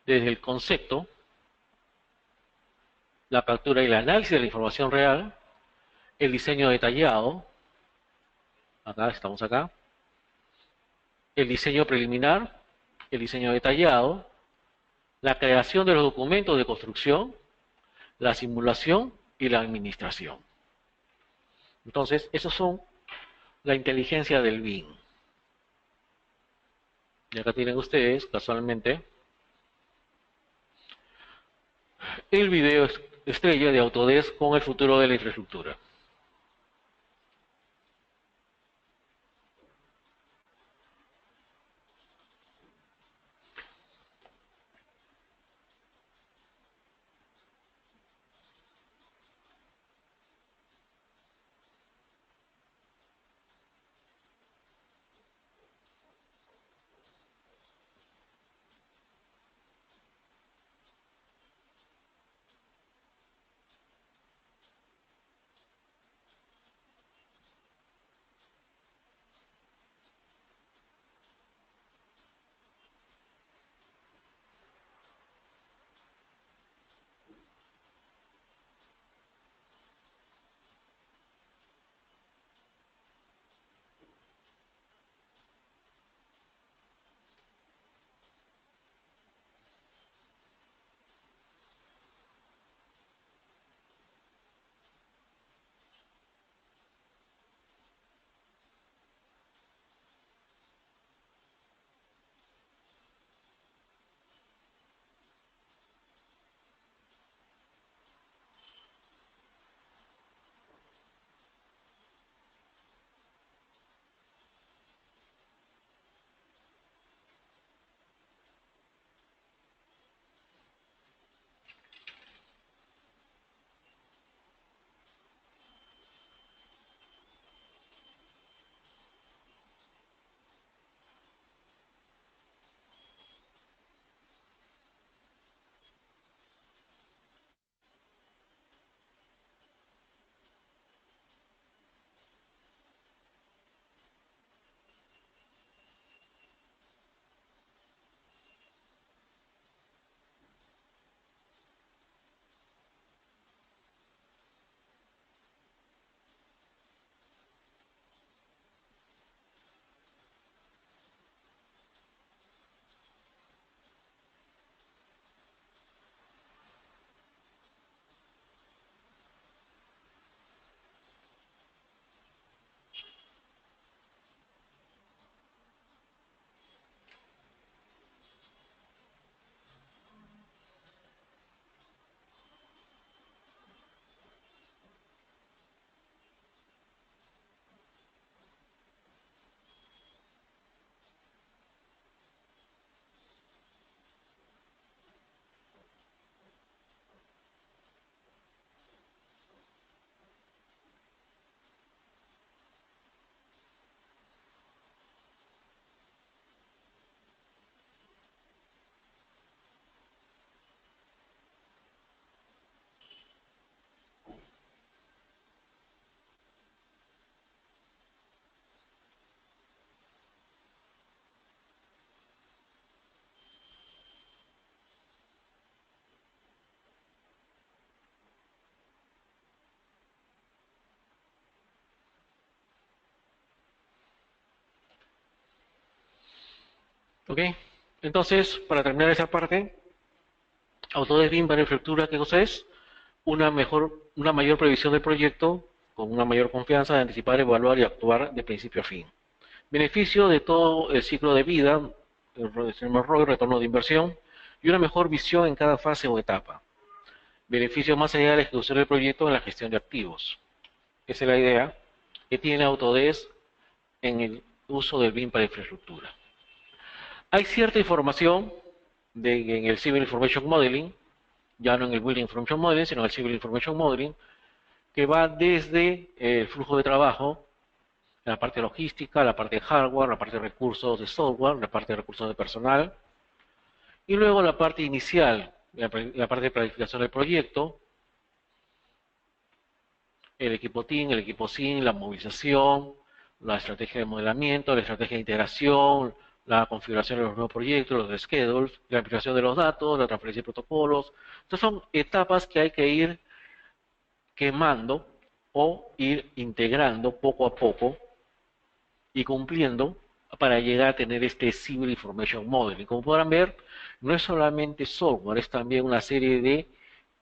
desde el concepto, la captura y el análisis de la información real, el diseño detallado, acá estamos acá, el diseño preliminar, el diseño detallado, la creación de los documentos de construcción, la simulación y la administración. Entonces, esos son la inteligencia del BIM. Y acá tienen ustedes, casualmente, el video estrella de Autodesk con el futuro de la infraestructura. ¿Ok? Entonces, para terminar esa parte, Autodesk BIM para infraestructura, ¿qué cosa es? Una mayor previsión del proyecto, con una mayor confianza de anticipar, evaluar y actuar de principio a fin. Beneficio de todo el ciclo de vida, el ROI, retorno de inversión, y una mejor visión en cada fase o etapa. Beneficio más allá de la ejecución del proyecto en la gestión de activos. Esa es la idea que tiene Autodesk en el uso del BIM para infraestructura. Hay cierta información en el Civil Information Modeling, ya no en el Building Information Modeling, sino en el Civil Information Modeling, que va desde el flujo de trabajo, la parte logística, la parte de hardware, la parte de recursos de software, la parte de recursos de personal, y luego la parte inicial, la parte de planificación del proyecto, el equipo TIM, el equipo SIM, la movilización, la estrategia de modelamiento, la estrategia de integración, la configuración de los nuevos proyectos, los schedules, la aplicación de los datos, la transferencia de protocolos. Estas son etapas que hay que ir quemando o ir integrando poco a poco y cumpliendo para llegar a tener este Civil Information Modeling. Como podrán ver, no es solamente software, es también una serie de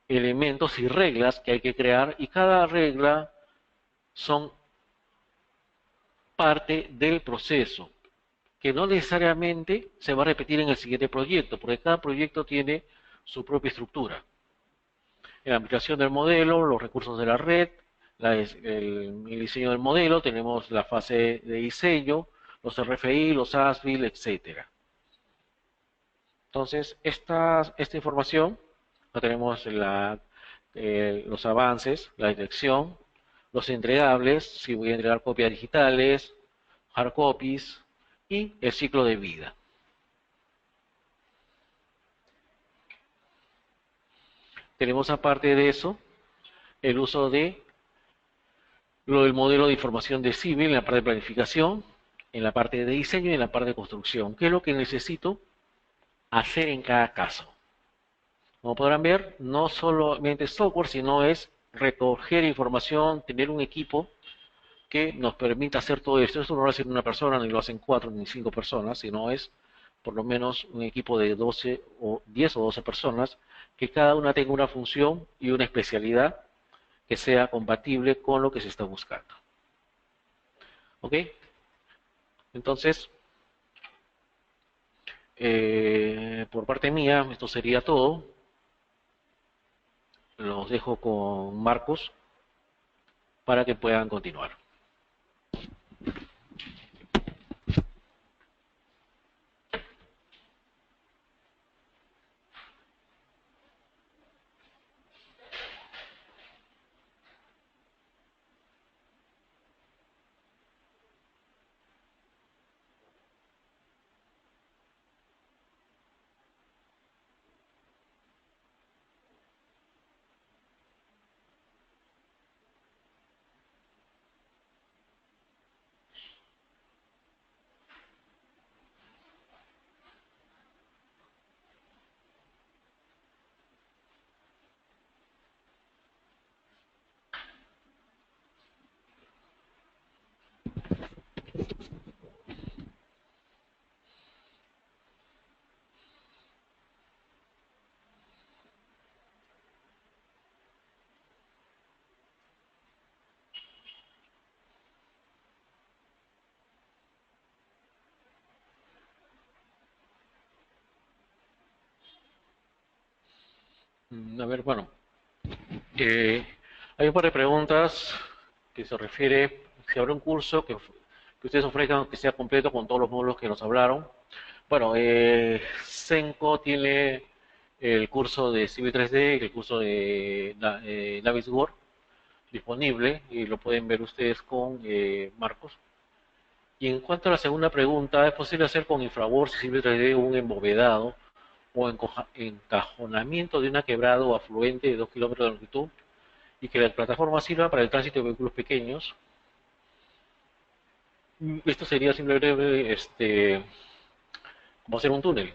elementos y reglas que hay que crear y cada regla son parte del proceso, que no necesariamente se va a repetir en el siguiente proyecto, porque cada proyecto tiene su propia estructura. En la aplicación del modelo, los recursos de la red, el diseño del modelo, tenemos la fase de diseño, los RFI, los ASBIL, etcétera. Entonces, esta información la tenemos en los avances, la dirección, los entregables, si voy a entregar copias digitales, hard copies y el ciclo de vida. Tenemos aparte de eso el uso de lo del modelo de información de civil en la parte de planificación, en la parte de diseño y en la parte de construcción. ¿Qué es lo que necesito hacer en cada caso? Como podrán ver, no solamente software, sino es recoger información, tener un equipo que nos permita hacer todo esto. Esto no lo hace una persona, ni lo hacen 4 ni 5 personas, sino es por lo menos un equipo de 12 o 10 o 12 personas, que cada una tenga una función y una especialidad que sea compatible con lo que se está buscando. ¿Ok? Entonces, por parte mía, esto sería todo. Los dejo con Marcos para que puedan continuar. A ver, bueno, hay un par de preguntas que se refiere si habrá un curso que ustedes ofrezcan que sea completo con todos los módulos que nos hablaron. Bueno, Senco tiene el curso de Civil 3D y el curso de Navisworks disponible y lo pueden ver ustedes con Marcos. Y en cuanto a la segunda pregunta, ¿es posible hacer con Infraworks y Civil 3D un embovedado o encajonamiento de una quebrada o afluente de 2 kilómetros de longitud y que la plataforma sirva para el tránsito de vehículos pequeños? Esto sería simplemente como hacer un túnel,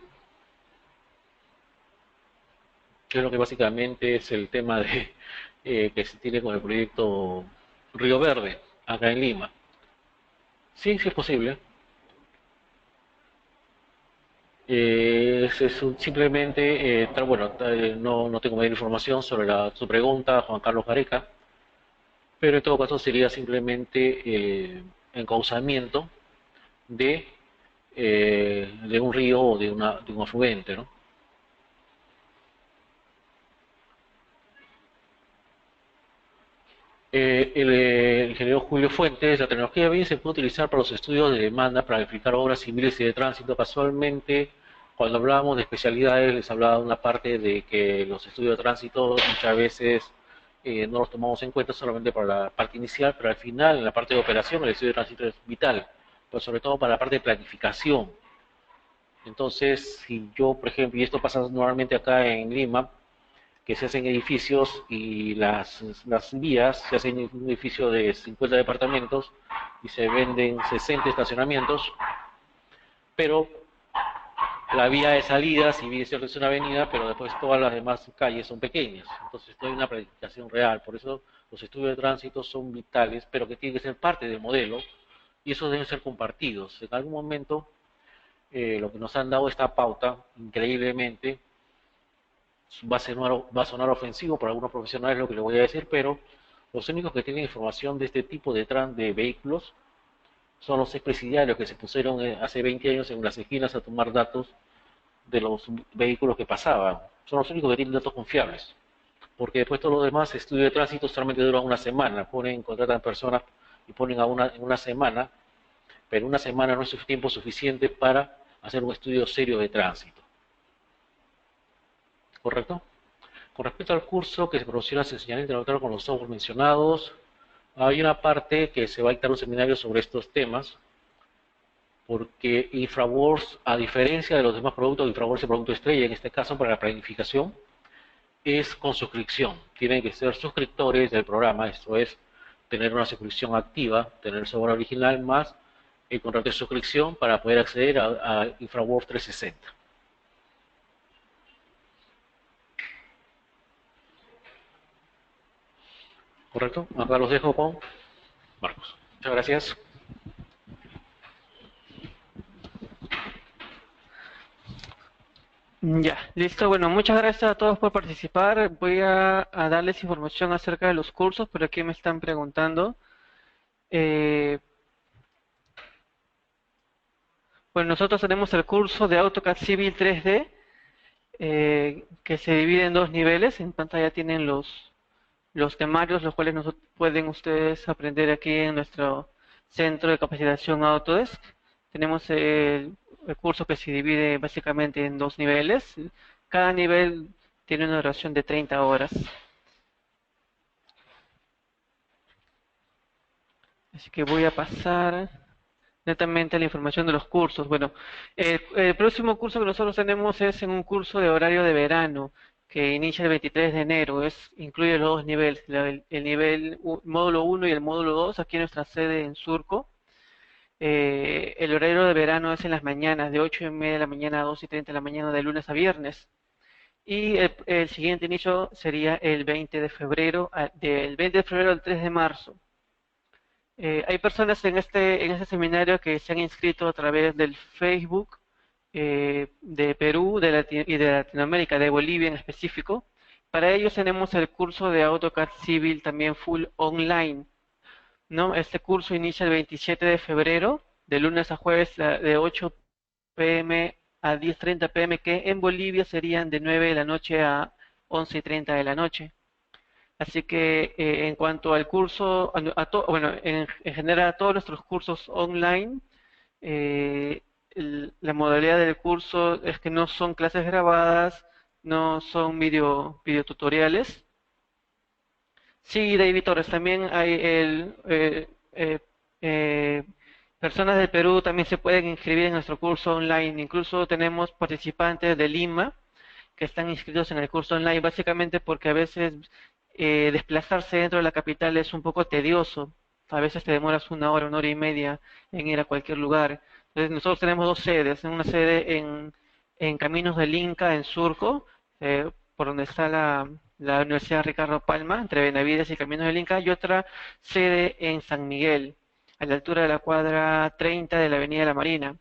que es lo que básicamente es el tema que se tiene con el proyecto Río Verde, acá en Lima. Sí, sí es posible. Simplemente, bueno, no tengo mayor información sobre su pregunta, Juan Carlos Gareca, pero en todo caso sería simplemente el encauzamiento de, de un río o de un afluente, ¿no? El ingeniero Julio Fuentes, la tecnología BIM se puede utilizar para los estudios de demanda, para verificar obras civiles y de tránsito. Casualmente, cuando hablábamos de especialidades, les hablaba de una parte de que los estudios de tránsito muchas veces no los tomamos en cuenta solamente para la parte inicial, pero al final, en la parte de operación, el estudio de tránsito es vital, pero sobre todo para la parte de planificación. Entonces, si yo, por ejemplo, y esto pasa normalmente acá en Lima, que se hacen edificios y las vías, se hacen un edificio de 50 departamentos y se venden 60 estacionamientos, pero la vía de salida, si bien es cierto es una avenida, pero después todas las demás calles son pequeñas, entonces no hay una planificación real, por eso los estudios de tránsito son vitales, pero que tienen que ser parte del modelo y esos deben ser compartidos. En algún momento, lo que nos han dado esta pauta, increíblemente, va a sonar ofensivo para algunos profesionales lo que les voy a decir, pero los únicos que tienen información de este tipo de vehículos son los expresidiarios que se pusieron hace 20 años en las esquinas a tomar datos de los vehículos que pasaban. Son los únicos que tienen datos confiables. Porque después todo lo demás, estudio de tránsito solamente dura una semana. Contratan personas y ponen en una semana, pero una semana no es tiempo suficiente para hacer un estudio serio de tránsito. ¿Correcto? Con respecto al curso que se promociona se enseñará a interactuar con los software mencionados, hay una parte que se va a dictar un seminario sobre estos temas, porque InfraWorks, a diferencia de los demás productos, InfraWorks es el producto estrella, en este caso para la planificación, es con suscripción. Tienen que ser suscriptores del programa, esto es, tener una suscripción activa, tener el software original más el contrato de suscripción para poder acceder a InfraWorks 360. ¿Correcto? Acá los dejo con Marcos. Muchas gracias. Ya, listo. Bueno, muchas gracias a todos por participar. Voy a darles información acerca de los cursos, pero aquí me están preguntando. Eh, bueno, nosotros tenemos el curso de AutoCAD Civil 3D, que se divide en dos niveles. En pantalla tienen los temarios, los cuales pueden ustedes aprender aquí en nuestro centro de capacitación Autodesk. Tenemos el curso que se divide básicamente en dos niveles. Cada nivel tiene una duración de 30 horas. Así que voy a pasar netamente a la información de los cursos. Bueno, el próximo curso que nosotros tenemos es en un curso de horario de verano que inicia el 23 de enero. Incluye los dos niveles, el nivel módulo 1 y el módulo 2 aquí en nuestra sede en Surco. El horario de verano es en las mañanas, de 8:30 de la mañana a 2:30 de la mañana, de lunes a viernes. Y el siguiente inicio sería el 20 de febrero, del 20 de febrero al 3 de marzo. Hay personas en este seminario que se han inscrito a través del Facebook de Perú y de Latinoamérica, de Bolivia en específico. Para ellos tenemos el curso de AutoCAD Civil también full online, ¿no? Este curso inicia el 27 de febrero, de lunes a jueves, de 8 p.m. a 10:30 p.m., que en Bolivia serían de 9 de la noche a 11:30 de la noche. Así que en cuanto al curso, bueno, en general a todos nuestros cursos online, la modalidad del curso es que no son clases grabadas, no son videotutoriales. Sí, David Torres, también hay eh, personas del Perú también se pueden inscribir en nuestro curso online. Incluso tenemos participantes de Lima que están inscritos en el curso online, básicamente porque a veces desplazarse dentro de la capital es un poco tedioso. A veces te demoras una hora y media en ir a cualquier lugar. Entonces nosotros tenemos dos sedes, una sede en Caminos del Inca, en Surco, por donde está la Universidad Ricardo Palma, entre Benavides y Caminos del Inca, y otra sede en San Miguel, a la altura de la cuadra 30 de la Avenida de la Marina.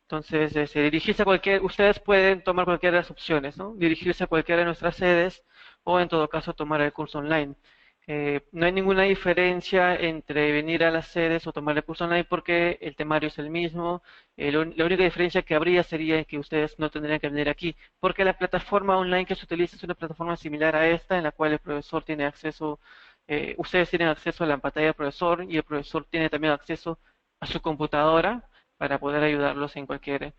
Entonces, dirigirse a ustedes pueden tomar cualquiera de las opciones, ¿no? Dirigirse a cualquiera de nuestras sedes o en todo caso tomar el curso online. No hay ninguna diferencia entre venir a las sedes o tomar el curso online porque el temario es el mismo. La única diferencia que habría sería que ustedes no tendrían que venir aquí, porque la plataforma online que se utiliza es una plataforma similar a esta en la cual el profesor tiene acceso, ustedes tienen acceso a la pantalla del profesor y el profesor tiene también acceso a su computadora para poder ayudarlos en cualquier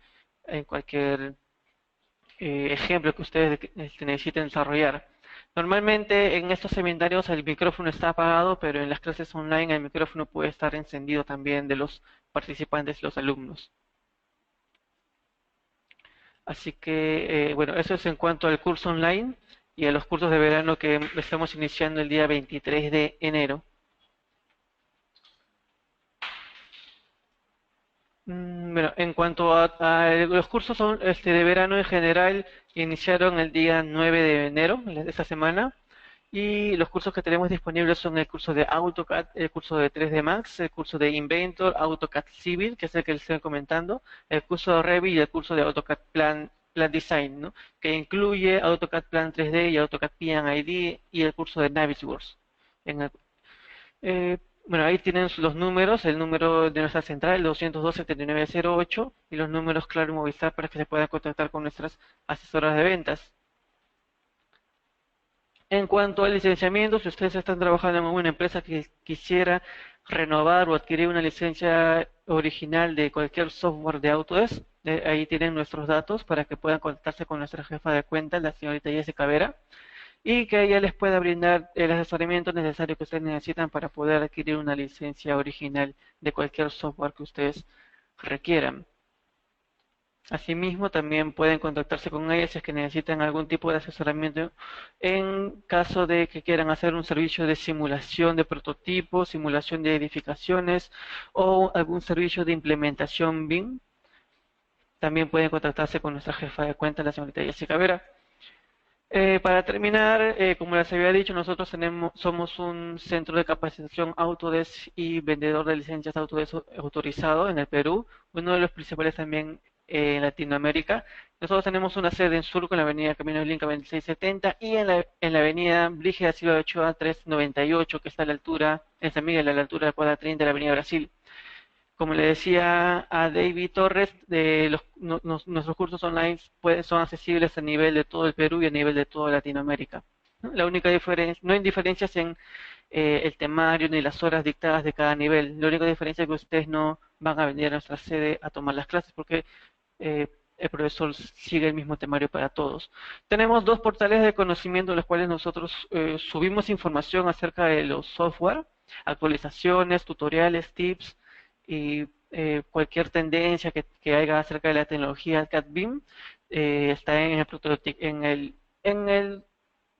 ejemplo que ustedes necesiten desarrollar. Normalmente en estos seminarios el micrófono está apagado, pero en las clases online el micrófono puede estar encendido también de los participantes, los alumnos. Así que, bueno, eso es en cuanto al curso online y a los cursos de verano que estamos iniciando el día 23 de enero. Bueno, en cuanto a los cursos de verano en general, iniciaron el día 9 de enero de esta semana y los cursos que tenemos disponibles son el curso de AutoCAD, el curso de 3D Max, el curso de Inventor, AutoCAD Civil, que es el que les estoy comentando, el curso de Revit y el curso de AutoCAD Plan Design, ¿no? Que incluye AutoCAD Plan 3D y AutoCAD PNID y el curso de Navisworks. En el bueno, ahí tienen los números, el número de nuestra central, el 202-7908, y los números Claro y Movistar para que se puedan contactar con nuestras asesoras de ventas. En cuanto al licenciamiento, si ustedes están trabajando en una empresa que quisiera renovar o adquirir una licencia original de cualquier software de Autodesk, ahí tienen nuestros datos para que puedan contactarse con nuestra jefa de cuenta, la señorita Jessica Vera, y que ella les pueda brindar el asesoramiento necesario que ustedes necesitan para poder adquirir una licencia original de cualquier software que ustedes requieran. Asimismo, también pueden contactarse con ella si es que necesitan algún tipo de asesoramiento en caso de que quieran hacer un servicio de simulación de prototipos, simulación de edificaciones o algún servicio de implementación BIM. También pueden contactarse con nuestra jefa de cuenta, la señorita Jessica Vera. Para terminar, como les había dicho, nosotros somos un centro de capacitación Autodesk y vendedor de licencias Autodesk autorizado en el Perú, uno de los principales también en Latinoamérica. Nosotros tenemos una sede en Surco, en la avenida Camino del Inca 2670 y en la avenida Brígida Silva de Ochoa 398, que está a la altura, en San Miguel, a la altura de la cuadra 30 de la avenida Brasil. Como le decía a David Torres, nuestros cursos online son accesibles a nivel de todo el Perú y a nivel de toda Latinoamérica. ¿No? La única diferencia, no hay diferencias en el temario ni las horas dictadas de cada nivel. La única diferencia es que ustedes no van a venir a nuestra sede a tomar las clases porque el profesor sigue el mismo temario para todos. Tenemos dos portales de conocimiento en los cuales nosotros subimos información acerca de los software, actualizaciones, tutoriales, tips y cualquier tendencia que haya acerca de la tecnología CAD-BIM está en el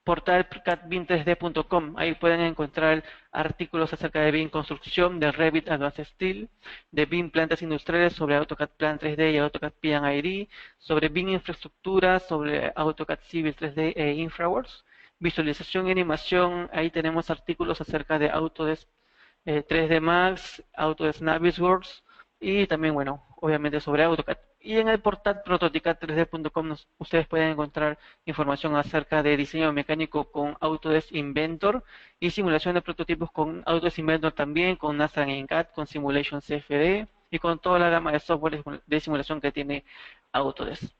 portal catbin3d.com. Ahí pueden encontrar artículos acerca de BIM construcción, de Revit Advanced Steel, de BIM plantas industriales, sobre AutoCAD Plan 3D y AutoCAD PNID, sobre BIM infraestructura, sobre AutoCAD Civil 3D e InfraWorks, visualización y animación. Ahí tenemos artículos acerca de Autodesk 3D Max, Autodesk Navisworks y también, bueno, obviamente sobre AutoCAD. Y en el portal prototicad3d.com ustedes pueden encontrar información acerca de diseño mecánico con Autodesk Inventor y simulación de prototipos con Autodesk Inventor también, con NASA en CAD, con Simulation CFD y con toda la gama de software de simulación que tiene Autodesk.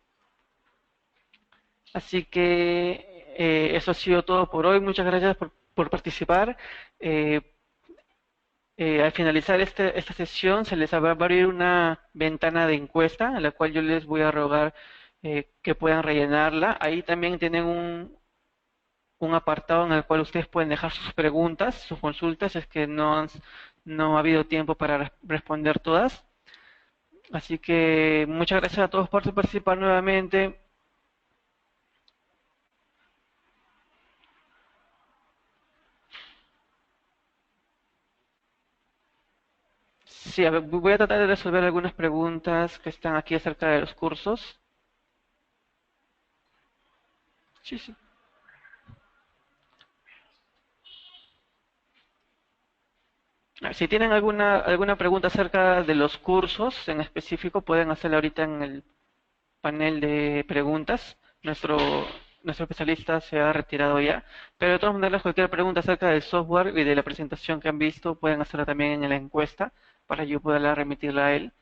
Así que eso ha sido todo por hoy. Muchas gracias por participar. Eh, al finalizar esta sesión se les va a abrir una ventana de encuesta en la cual yo les voy a rogar que puedan rellenarla. Ahí también tienen un apartado en el cual ustedes pueden dejar sus preguntas, sus consultas, es que no ha habido tiempo para responder todas. Así que muchas gracias a todos por participar nuevamente. Sí, a ver, voy a tratar de resolver algunas preguntas que están aquí acerca de los cursos. Sí, sí. Si tienen alguna pregunta acerca de los cursos en específico, pueden hacerla ahorita en el panel de preguntas. Nuestro especialista se ha retirado ya, pero de todas maneras cualquier pregunta acerca del software y de la presentación que han visto pueden hacerla también en la encuesta para yo poderla remitirla a él.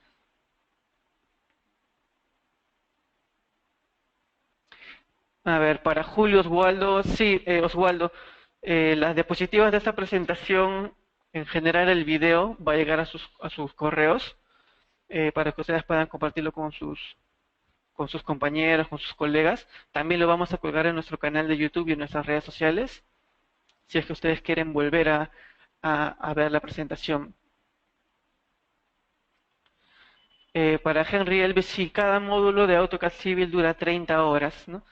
A ver, para Julio Oswaldo, sí, Oswaldo, las diapositivas de esta presentación, en general el video va a llegar a sus correos para que ustedes puedan compartirlo con sus compañeros, con sus colegas. También lo vamos a colgar en nuestro canal de YouTube y en nuestras redes sociales, si es que ustedes quieren volver a ver la presentación. Para Henry Elvis, sí, cada módulo de AutoCAD Civil dura 30 horas, ¿no?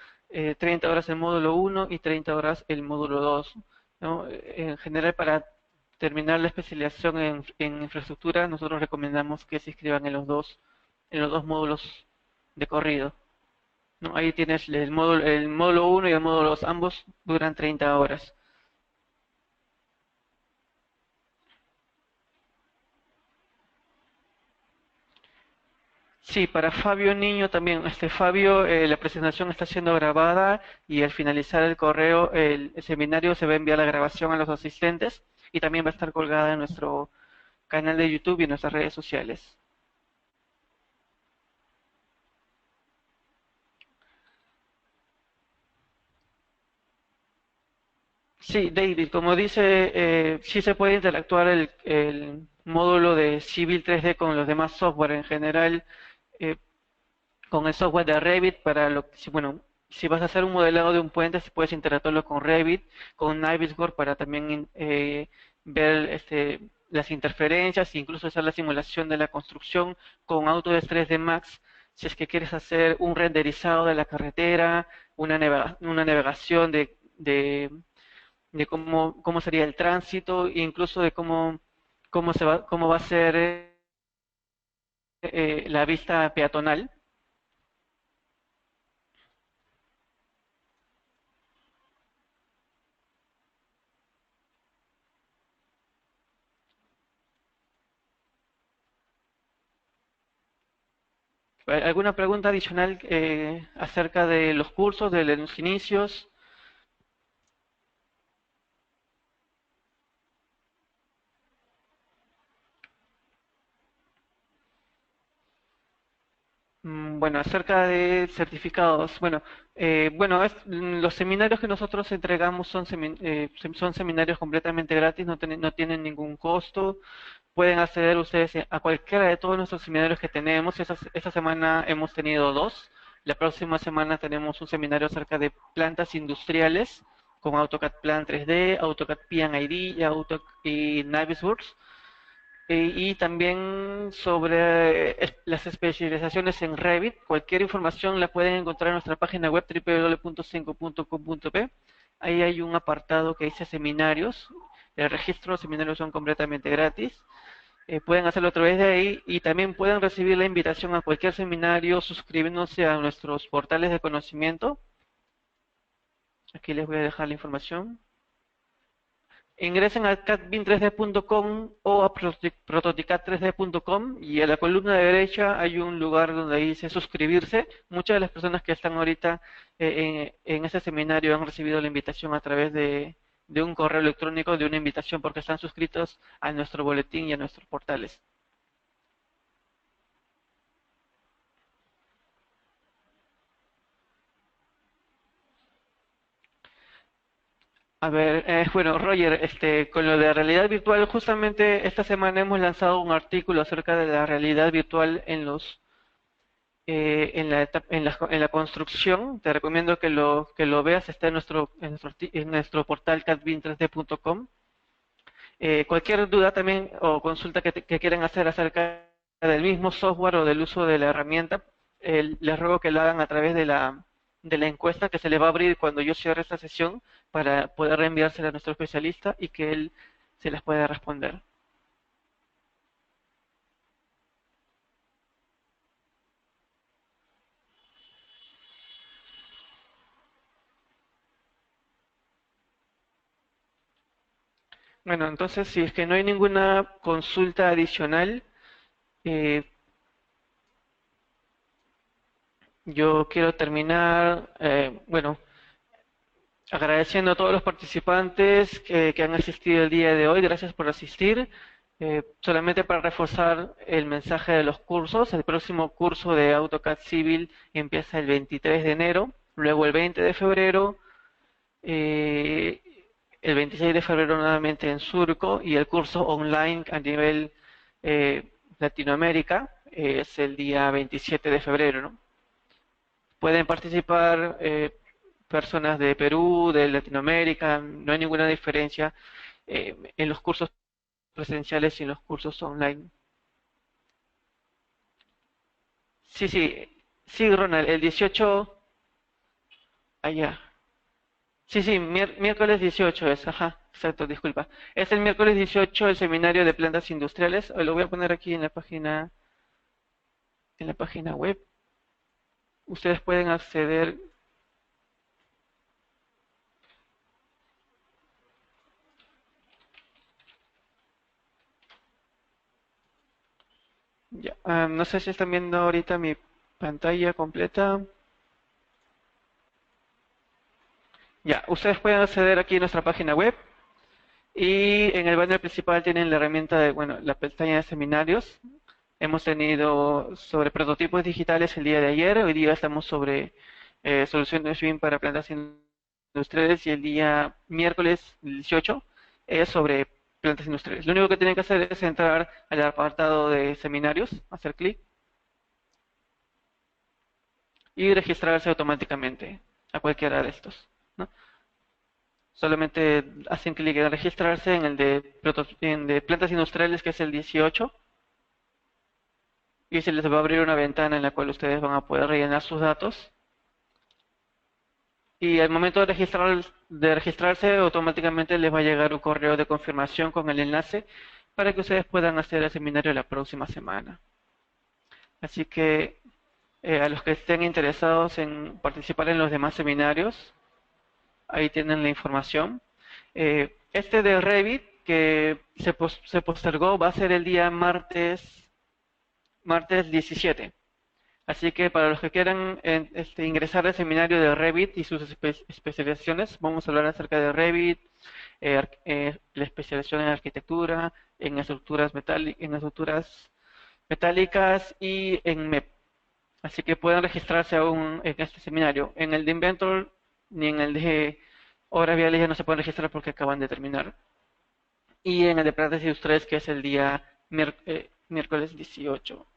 30 horas el módulo uno y 30 horas el módulo 2, ¿no? En general, para terminar la especialización en infraestructura, nosotros recomendamos que se inscriban en los dos módulos de corrido, ¿no? Ahí tienes el módulo uno y el módulo 2, ambos duran 30 horas. Sí, para Fabio Niño también. Fabio, la presentación está siendo grabada y al finalizar el correo, el seminario se va a enviar la grabación a los asistentes y también va a estar colgada en nuestro canal de YouTube y en nuestras redes sociales. Sí, David, como dice, sí se puede interactuar el módulo de Civil 3D con los demás software en general. eh, con el software de Revit para bueno, si vas a hacer un modelado de un puente, si puedes interactuarlo con Revit, con Navisworks para también ver las interferencias, incluso hacer la simulación de la construcción con Autodesk 3D Max, si es que quieres hacer un renderizado de la carretera, una navegación de cómo sería el tránsito, e incluso de cómo va a ser la vista peatonal. ¿Alguna pregunta adicional acerca de los cursos, de los inicios? Bueno, acerca de certificados. Bueno, los seminarios que nosotros entregamos son seminarios completamente gratis, no tienen ningún costo. Pueden acceder ustedes a cualquiera de todos nuestros seminarios que tenemos. Esta semana hemos tenido dos. La próxima semana tenemos un seminario acerca de plantas industriales con AutoCAD Plan 3D, AutoCAD P&ID y Navisworks. Y también sobre las especializaciones en Revit. Cualquier información la pueden encontrar en nuestra página web www.5.com.p. Ahí hay un apartado que dice seminarios. El registro de los seminarios son completamente gratis. Pueden hacerlo a través de ahí y también pueden recibir la invitación a cualquier seminario suscribiéndose a nuestros portales de conocimiento. Aquí les voy a dejar la información. Ingresen a cadbin3d.com o a prototicad3d.com y en la columna de derecha hay un lugar donde dice suscribirse. Muchas de las personas que están ahorita en este seminario han recibido la invitación a través de un correo electrónico, de una invitación porque están suscritos a nuestro boletín y a nuestros portales. A ver, bueno, Roger, con lo de realidad virtual, justamente esta semana hemos lanzado un artículo acerca de la realidad virtual en la construcción. Te recomiendo que lo veas, está en nuestro portal cadbin3d.com. Cualquier duda también o consulta que quieran hacer acerca del mismo software o del uso de la herramienta, les ruego que lo hagan a través de la encuesta que se le va a abrir cuando yo cierre esta sesión para poder reenviársela a nuestro especialista y que él se las pueda responder. Bueno, entonces si es que no hay ninguna consulta adicional, eh, yo quiero terminar, bueno, agradeciendo a todos los participantes que han asistido el día de hoy. Gracias por asistir. Solamente para reforzar el mensaje de los cursos, el próximo curso de AutoCAD Civil empieza el 23 de enero, luego el 20 de febrero, eh, el 26 de febrero nuevamente en Surco y el curso online a nivel Latinoamérica es el día 27 de febrero, ¿no? Pueden participar personas de Perú, de Latinoamérica, no hay ninguna diferencia en los cursos presenciales y en los cursos online. Sí, sí, sí, Ronald, el 18, allá. Sí, sí, miércoles 18 es, ajá, exacto, disculpa. Es el miércoles 18 el seminario de plantas industriales. Lo voy a poner aquí en la página web. Ustedes pueden acceder. Ya, no sé si están viendo ahorita mi pantalla completa. Ya, ustedes pueden acceder aquí a nuestra página web y en el banner principal tienen la herramienta de, bueno, la pestaña de seminarios. Hemos tenido sobre prototipos digitales el día de ayer, hoy día estamos sobre soluciones BIM para plantas industriales y el día miércoles 18 es sobre plantas industriales. Lo único que tienen que hacer es entrar al apartado de seminarios, hacer clic y registrarse automáticamente a cualquiera de estos, ¿no? Solamente hacen clic en registrarse en el de plantas industriales, que es el 18, y se les va a abrir una ventana en la cual ustedes van a poder rellenar sus datos. Y al momento de registrarse, automáticamente les va a llegar un correo de confirmación con el enlace para que ustedes puedan hacer el seminario la próxima semana. Así que a los que estén interesados en participar en los demás seminarios, ahí tienen la información. Este de Revit, que se postergó, va a ser el día martes 17. Así que para los que quieran ingresar al seminario de Revit y sus especializaciones, vamos a hablar acerca de Revit, la especialización en arquitectura, en estructuras metálicas y en MEP. Así que pueden registrarse aún en este seminario. En el de Inventor ni en el de Obras Viales ya no se pueden registrar porque acaban de terminar. Y en el de Plantas Industriales, que es el día miércoles 18.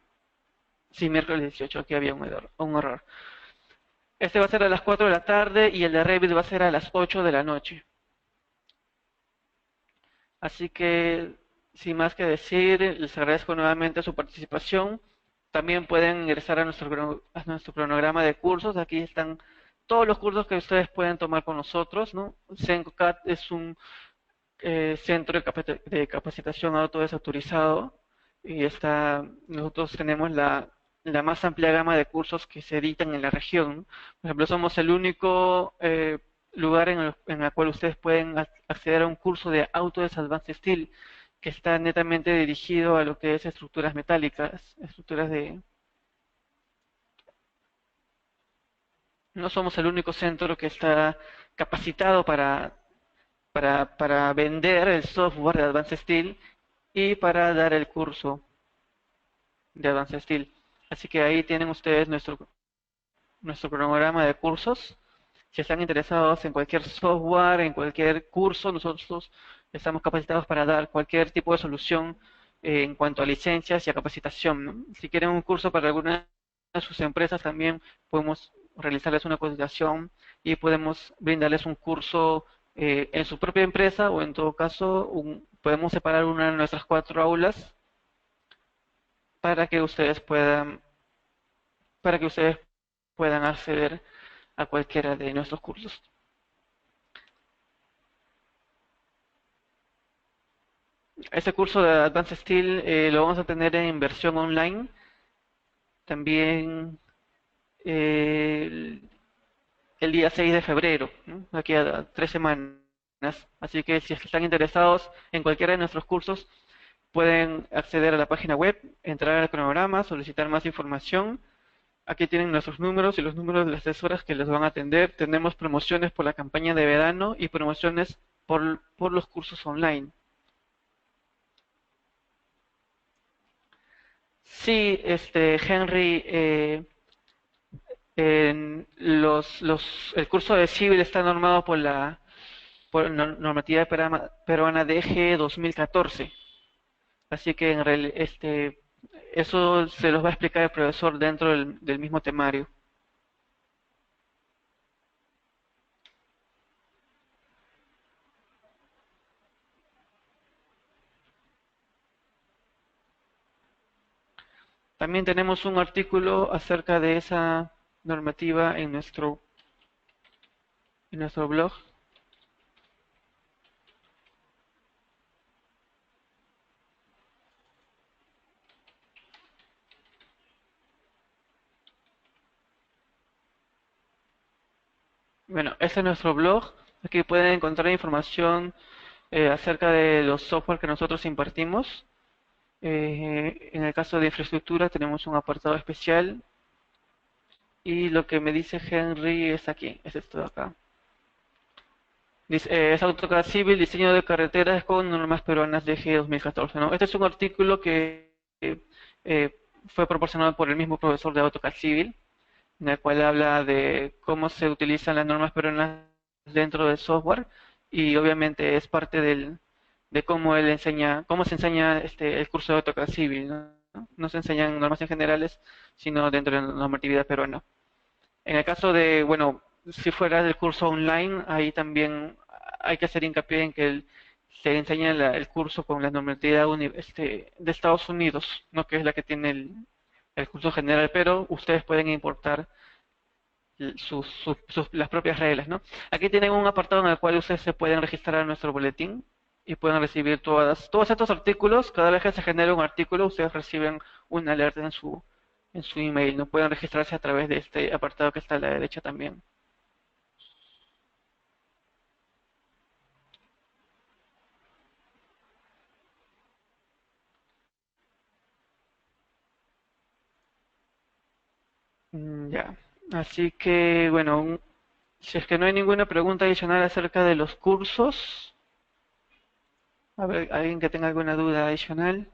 Sí, miércoles 18, aquí había un error. Este va a ser a las 4 de la tarde y el de Revit va a ser a las 8 de la noche. Así que, sin más que decir, les agradezco nuevamente su participación. También pueden ingresar a nuestro cronograma de cursos. Aquí están todos los cursos que ustedes pueden tomar con nosotros, ¿no? CENCOCAT es un centro de capacitación autodesautorizado y nosotros tenemos la más amplia gama de cursos que se editan en la región, ¿no? Por ejemplo, somos el único lugar en el cual ustedes pueden acceder a un curso de Autodesk Advanced Steel que está netamente dirigido a lo que es estructuras metálicas, no somos el único centro que está capacitado para vender el software de Advanced Steel y para dar el curso de Advanced Steel. Así que ahí tienen ustedes nuestro cronograma de cursos. Si están interesados en cualquier software, en cualquier curso, nosotros estamos capacitados para dar cualquier tipo de solución en cuanto a licencias y a capacitación, ¿no? Si quieren un curso para alguna de sus empresas, también podemos realizarles una cotización y podemos brindarles un curso en su propia empresa o en todo caso podemos separar una de nuestras 4 aulas para que ustedes puedan para que ustedes puedan acceder a cualquiera de nuestros cursos. Este curso de Advanced Steel lo vamos a tener en versión online. También el día 6 de febrero, ¿no? Aquí a 3 semanas. Así que si es que están interesados en cualquiera de nuestros cursos, pueden acceder a la página web, entrar al cronograma, solicitar más información. Aquí tienen nuestros números y los números de las asesoras que les van a atender. Tenemos promociones por la campaña de verano y promociones por los cursos online. Sí, Henry, el curso de civil está normado por la normativa peruana DG 2014. Así que eso se los va a explicar el profesor dentro del mismo temario. También tenemos un artículo acerca de esa normativa en nuestro blog. Bueno, este es nuestro blog. Aquí pueden encontrar información acerca de los software que nosotros impartimos. En el caso de infraestructura tenemos un apartado especial y lo que me dice Henry es aquí, es esto de acá. Dice, es AutoCAD Civil, diseño de carreteras con normas peruanas de G 2014, ¿no? Este es un artículo que fue proporcionado por el mismo profesor de AutoCAD Civil, en el cual habla de cómo se utilizan las normas peruanas dentro del software y obviamente es parte de cómo él enseña, cómo se enseña el curso de AutoCAD Civil, ¿no? No se enseñan normas en generales, sino dentro de la normatividad peruana. En el caso de, bueno, si fuera del curso online, ahí también hay que hacer hincapié en que se enseña el curso con la normatividad de Estados Unidos, no que es la que tiene el curso general, pero ustedes pueden importar las propias reglas, ¿no? Aquí tienen un apartado en el cual ustedes se pueden registrar a nuestro boletín y pueden recibir todos estos artículos. Cada vez que se genera un artículo, ustedes reciben una alerta en su email. No pueden registrarse a través de este apartado que está a la derecha también. Ya. Así que, bueno, si es que no hay ninguna pregunta adicional acerca de los cursos, a ver, alguien que tenga alguna duda adicional.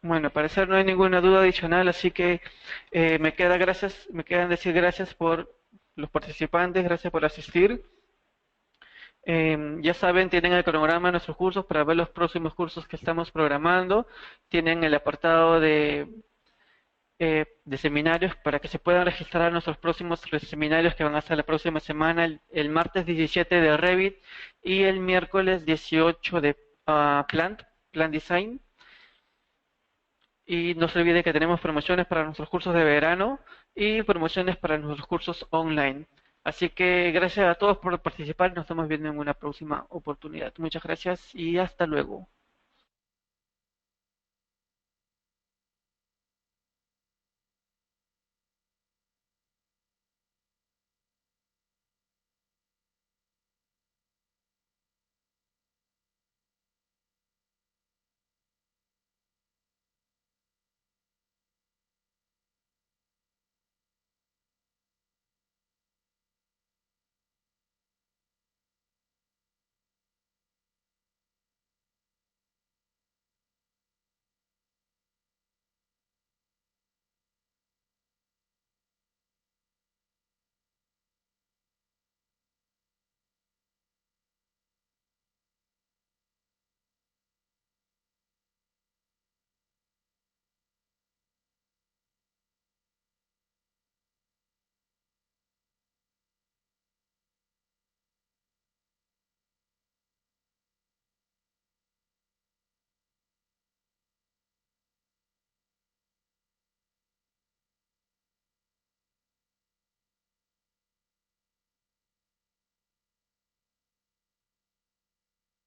Bueno, al parecer no hay ninguna duda adicional, así que me quedan decir gracias por los participantes, gracias por asistir. Ya saben, tienen el cronograma de nuestros cursos para ver los próximos cursos que estamos programando. Tienen el apartado de seminarios para que se puedan registrar a nuestros próximos seminarios que van a ser la próxima semana, el martes 17 de Revit y el miércoles 18 de Plant Design. Y no se olviden que tenemos promociones para nuestros cursos de verano y promociones para nuestros cursos online. Así que gracias a todos por participar. Nos estamos viendo en una próxima oportunidad. Muchas gracias y hasta luego.